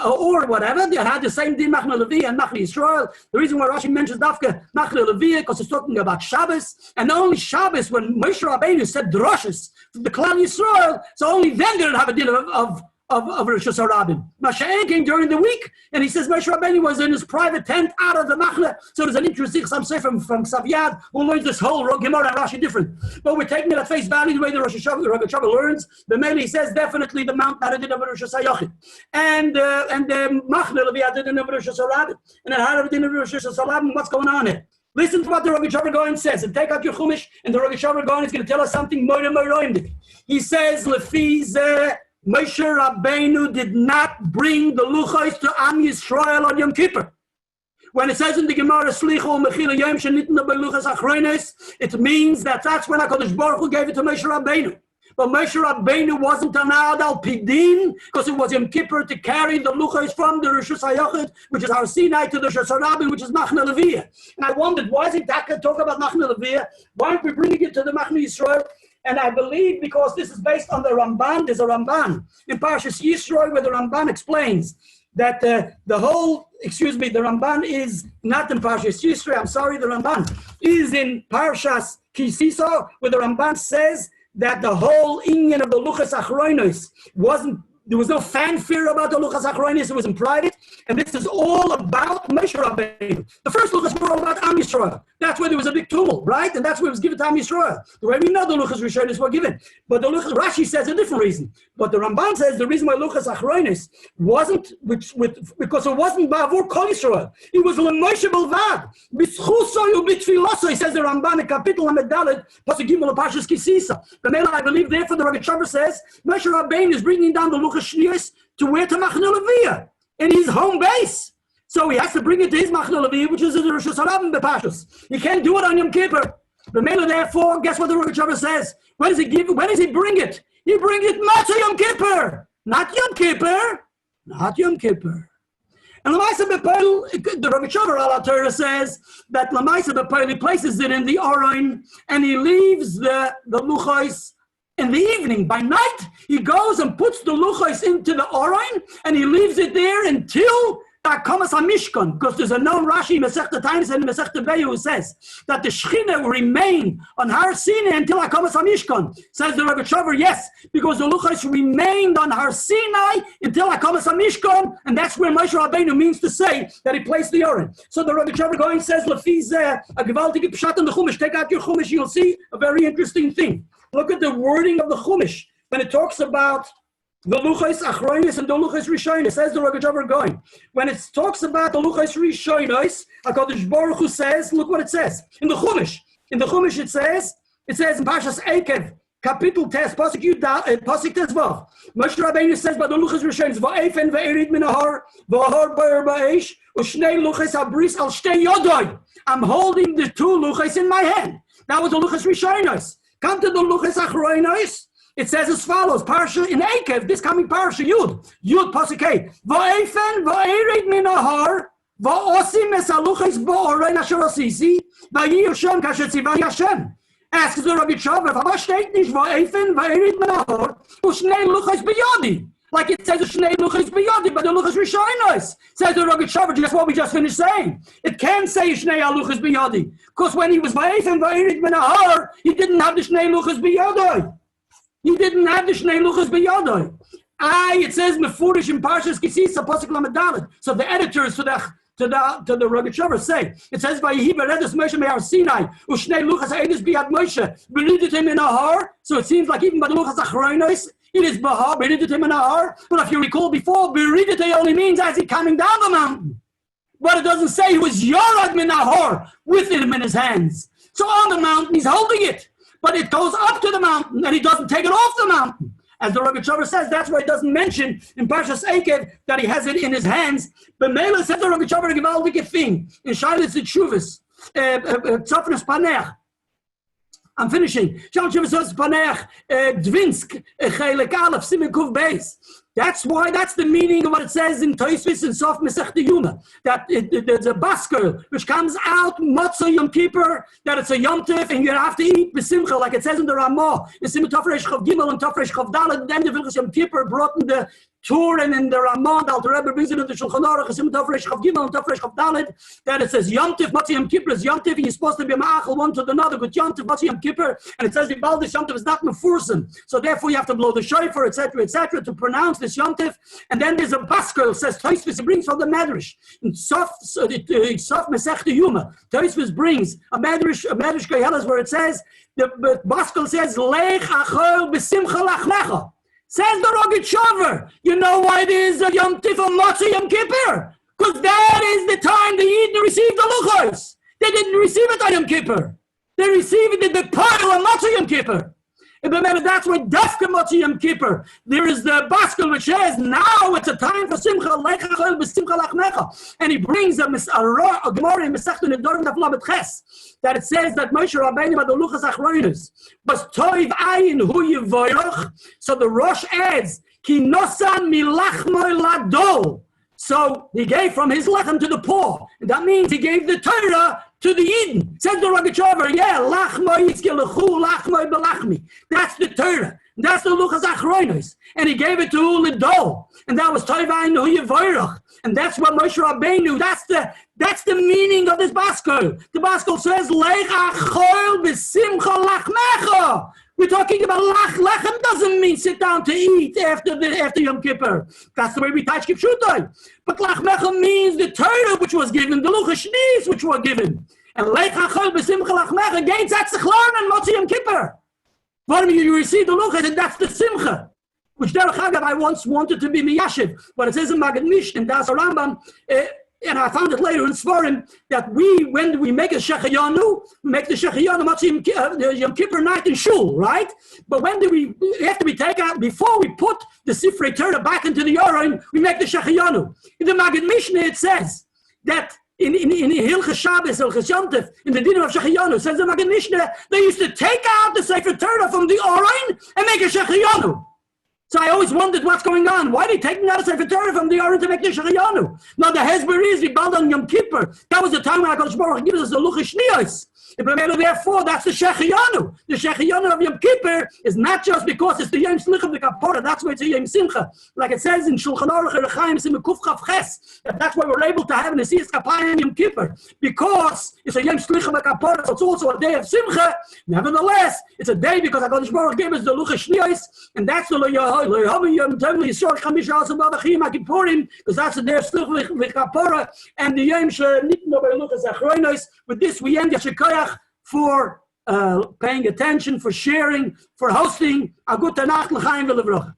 or whatever, they had the same din Machne Levi and Machne Yisrael. The reason why Rashi mentions Dafka Machne Levi because it's talking about Shabbos, and only Shabbos when Moshe Rabbeinu said droshes to the Klal Yisrael, so only then did it have a din of Rosh Hashanah. Masha'en came during the week, and he says Moshe Rabbeinu was in his private tent out of the Machne. So there's an interesting some say from Savyad who learns this whole Gemara and Rashi different. But we're taking it at face value the way the Rogatchover learns. The Mele says definitely the Mount had a din of Rosh Hashanah, and the Machne Levi had a din of Rosh Hashanah, and it had a din of Rosh Hashanah. What's going on here? Listen to what the Rogatchover Gaon says, and take out your Chumash, and the Rogatchover Gaon is going to tell us something more and more. He says, Lefi Moshe Rabbeinu did not bring the Luchos to Am Yisrael on Yom Kippur. When it says in the Gemara, Slichu Mechila Yom Shenitna Beluchos Achronos, it means that's when HaKadosh Baruch Hu gave it to Moshe Rabbeinu. But Moshe Rabbeinu wasn't allowed al Pidin, because it was Yom Kippur to carry the Luchos from the Rosh Hashanah, which is our Sinai, to the Rosh Hashanah, which is Machne Levi. And I wondered, why is it Taka talk about Machne Levi? Why aren't we bringing it to the Machne Yisrael? And I believe because this is based on the Ramban, there's a Ramban in Parshas Yisro where the Ramban explains that the Ramban is not in Parshas Yisro, I'm sorry, the Ramban is in Parshas Kisiso, where the Ramban says that the whole inyan of the Luchos Achronos there was no fanfare about the Luchos Achronos, it was in private, and this is all about Moshe Rabbeinu. The first Luchos were all about Am Yisrael. That's where there was a big tumult, right? And that's where it was given to Am Yisrael. The way we know the Luchos Rishonos were given. But the Luchos, Rashi says a different reason. But the Ramban says the reason why Luchos Achronos wasn't, because it wasn't Ba'avur Kol Yisrael. It was L'Moshe Belvad. B'schuso u'b'tfiloso, he says the Ramban in Kapitel HaMedalet, Pasuk Gimel Parshas Kisisa. The Mela, I believe, therefore the Rogatchover says, Moshe Rabbeinu is bringing down the Luchos Shnius to where to Machne Levi, in his home base. So he has to bring it to his Machne Levi, which is in the Rosh Hashanah B'Pashus. He can't do it on Yom Kippur. The Mela, therefore, guess what the Rogatchover says? When does he bring it? He brings it Matzah Yom Kippur, not Yom Kippur, not Yom Kippur. And Lamaisa B'Poil, the Rogatchover ala Torah says that Lamaisa B'Poil, he places it in the Aron and he leaves the Luchos in the evening. By night, he goes and puts the Luchos into the Aron and he leaves it there until Akamas HaMishkan, because there's a known Rashi in Masechta Tainis and Masechta Beyu who says that the Shechina will remain on Har Sinai until Akamas HaMishkan. Says the Rogatchover, yes, because the Luchos remained on Har Sinai until Akamas HaMishkan, and that's where Moshe Rabbeinu means to say that he placed the Aron. So the Rogatchover going says, Lefiz a gewaltige pshat in the Chumash. Take out your Chumash, you'll see a very interesting thing. Look at the wording of the Chumash when it talks about the Luchos Achronos and the Luchos Rishonos. Says the Rogatchover going. When it talks about the Luchos Rishonos, HaKadosh Baruch Hu says, look what it says. In the Chumash it says in Parshas Eikev, Kapitel Tes, Pasuk Tesvav. Moshe Rabbeinu says by the Luchos Rishonos, Va'efen ve'erid min ha'har, va'har ba'er ba'esh, u'shnei Luchos habris al shtei yodoi. I'm holding the two Luchos in my hand. That was the Luchos Rishonos. Come to the Luchos Achronos. It says as follows, Parsha in Eikev, this coming Parsha, Yud Pasuk Hey, Va'efen va'erid min ha'har, va'osim es haluchos ba'orein asher osisi, va'yi Hashem kasher tzivani Hashem. Asks the Rogatchover, aber steht nicht, Va'efen va'erid min ha'har, u'shnei luchos b'yodi. Like it says, u'shnei luchos b'yodi, but the Luchos Rishonos. Says the Rogatchover, just what we just finished saying. It can say u'shnei luchos b'yodi, because when he was Va'efen va'erid min ha'har, he didn't have the shnei luchos b'yodi. He didn't have the Shnei Luchos b'yodoi. It says Mefurish in Parshas Kisisa Pasuk Lamed Daled. So the editors to the Rogatchover say it says Vayihi beredes Moshe me'Har Sinai u'Shnei Luchos ha'edus biyad Moshe b'ridit him in a har. So it seems like even by the Luchos Achronos it is b'har b'ridit him in a har. But if you recall before, b'ridit only means as he coming down the mountain. But it doesn't say he was yorad min har with him in his hands. So on the mountain he's holding it. But it goes up to the mountain, and he doesn't take it off the mountain. As the Rogatchover says, that's why it doesn't mention in Parshas Eikev that he has it in his hands. But Mela said the Rogatchover a gewaltige thing. In Shailas Tshuvas, Tzofnes Paneach. I'm finishing. Shailas Paneach, Dvinsk, Chelik Aleph, Simen Kuv Beis. That's why, that's the meaning of what it says in Tosfos and Sof Masechta Yuma, that there's a basker which comes out Matzah Yom Kippur, that it's a Yom Tif, and you have to eat B'simcha, like it says in the Ramah, in Siman Tafresh Chav Gimel and Tafresh Chav Dalet, then the Vilchus Yom Kippur brought in the Torah and in the Ramah, the Alter Rebbe brings it in the Shulchan Aruch, Siman Tafresh Chav Gimel and Tafresh Chav Dalet, that it says Yom Tif, Matzah Yom Kippur is Yom Tif, and you're supposed to be ma'achal one to another, but Yom Tif, Matzah Yom Kippur, and it says the Baldish Yom Tif is not mefursim, so therefore you have to blow the shofar, etc., to pronounce this Yom Tif. And then there's a basker, says Tosfos, he brings from the Medrash. In Sof Masechta Yuma, Tosfos brings a Medrash Koheles where it says, the basker says, Lech achol b'simcha lachlecha. Says the Rogatchover, you know why it is a Yom Tif or Matzah Yom Kippur? Because that is the time the Yidden received the Luchos. They didn't receive it on Yom Kippur. They received it in the pile on Matzah Yom Kippur. And remember, that's why Dafka Matzah Yom Kippur, there is the baskel which says, now it's a time for Simcha, Leichachel b'Simcha lachnecha. And he brings a Gemara in Masechta Nedarim Daf Lamed Ches, that it says that Moshe Rabbeinu by the Luchos Achronos was Toiv Ayin Hu Yevoyrach. So the Rosh adds, Ki Nosan Milachmoi Ladol. So he gave from his lechem to the poor. And that means he gave the Torah to the Yidden. Says the Rogatchover, lachmoi yitzkelechu, lachmoi belachmi. That's the Torah. That's the Luchos Achronos. And he gave it to Lidol. And that was Toivayin Hu Yevoyrach. And that's what Moshe Rabbeinu, that's the meaning of this baskel. The baskel says, Leich achol b'simcha lachmecha. We're talking about lechem doesn't mean sit down to eat after Yom Kippur. That's the way we touch Kipshutai. But lachmecha means the Torah which was given, the Luchos Shnis which were given. And leich achol b'simcha lachmecha gains that's the chlan and Matzah Yom Kippur. One of you receive the Luchos and that's the simcha. Which Derech Agav I once wanted to be miyashiv. But it says in Magad Mish and Das Rambam, and I found it later in Svarim, that when we make a Shechayanu, we make the Shechayanu Matzah Yom Kippur night in Shul, right? But when do after we take out, before we put the Sifrei Torah back into the Aron, we make the Shechayanu. In the Magad Mishnah it says that in Hilchas Shabbos, Hilchas Yom Tov, in the dinner of Shechiyanu, says the Magen Mishnah, they used to take out the Sefer Torah from the Oren and make a Shechiyanu. So I always wondered what's going on. Why are they taking out a Sefer Torah from the Oren to make the Shechiyanu? Now the Hezbollah is, we bound on Yom Kippur. That was the time when HaKadosh Baruch Hu gives us the Luchos Shniyos. Therefore, that's the Shechiyanu. The Shechiyanu of Yom Kippur is not just because it's the Yom Slicha of the Kapora. That's why it's a Yom Simcha. Like it says in Shulchan Aruch Rechaim Simukuf Chav Ches. That's why we're able to have an Asiyas Kapayim Yom Kippur. Because it's a Yom Slicha of the Kapora, so it's also a day of Simcha. Nevertheless, it's a day because HaKadosh Baruch Hu gave us the Luchos Shniyos, and that's the Yom Tov Yisor Chamish Asam Bavachim HaKippurim, because that's the day of Slicha of the Kapora, and the Yom Shenitno Luchos Achronos. With this, we end Yashikoyach for paying attention, for sharing, for hosting. A good Tanakh l'chaim v'levrocha.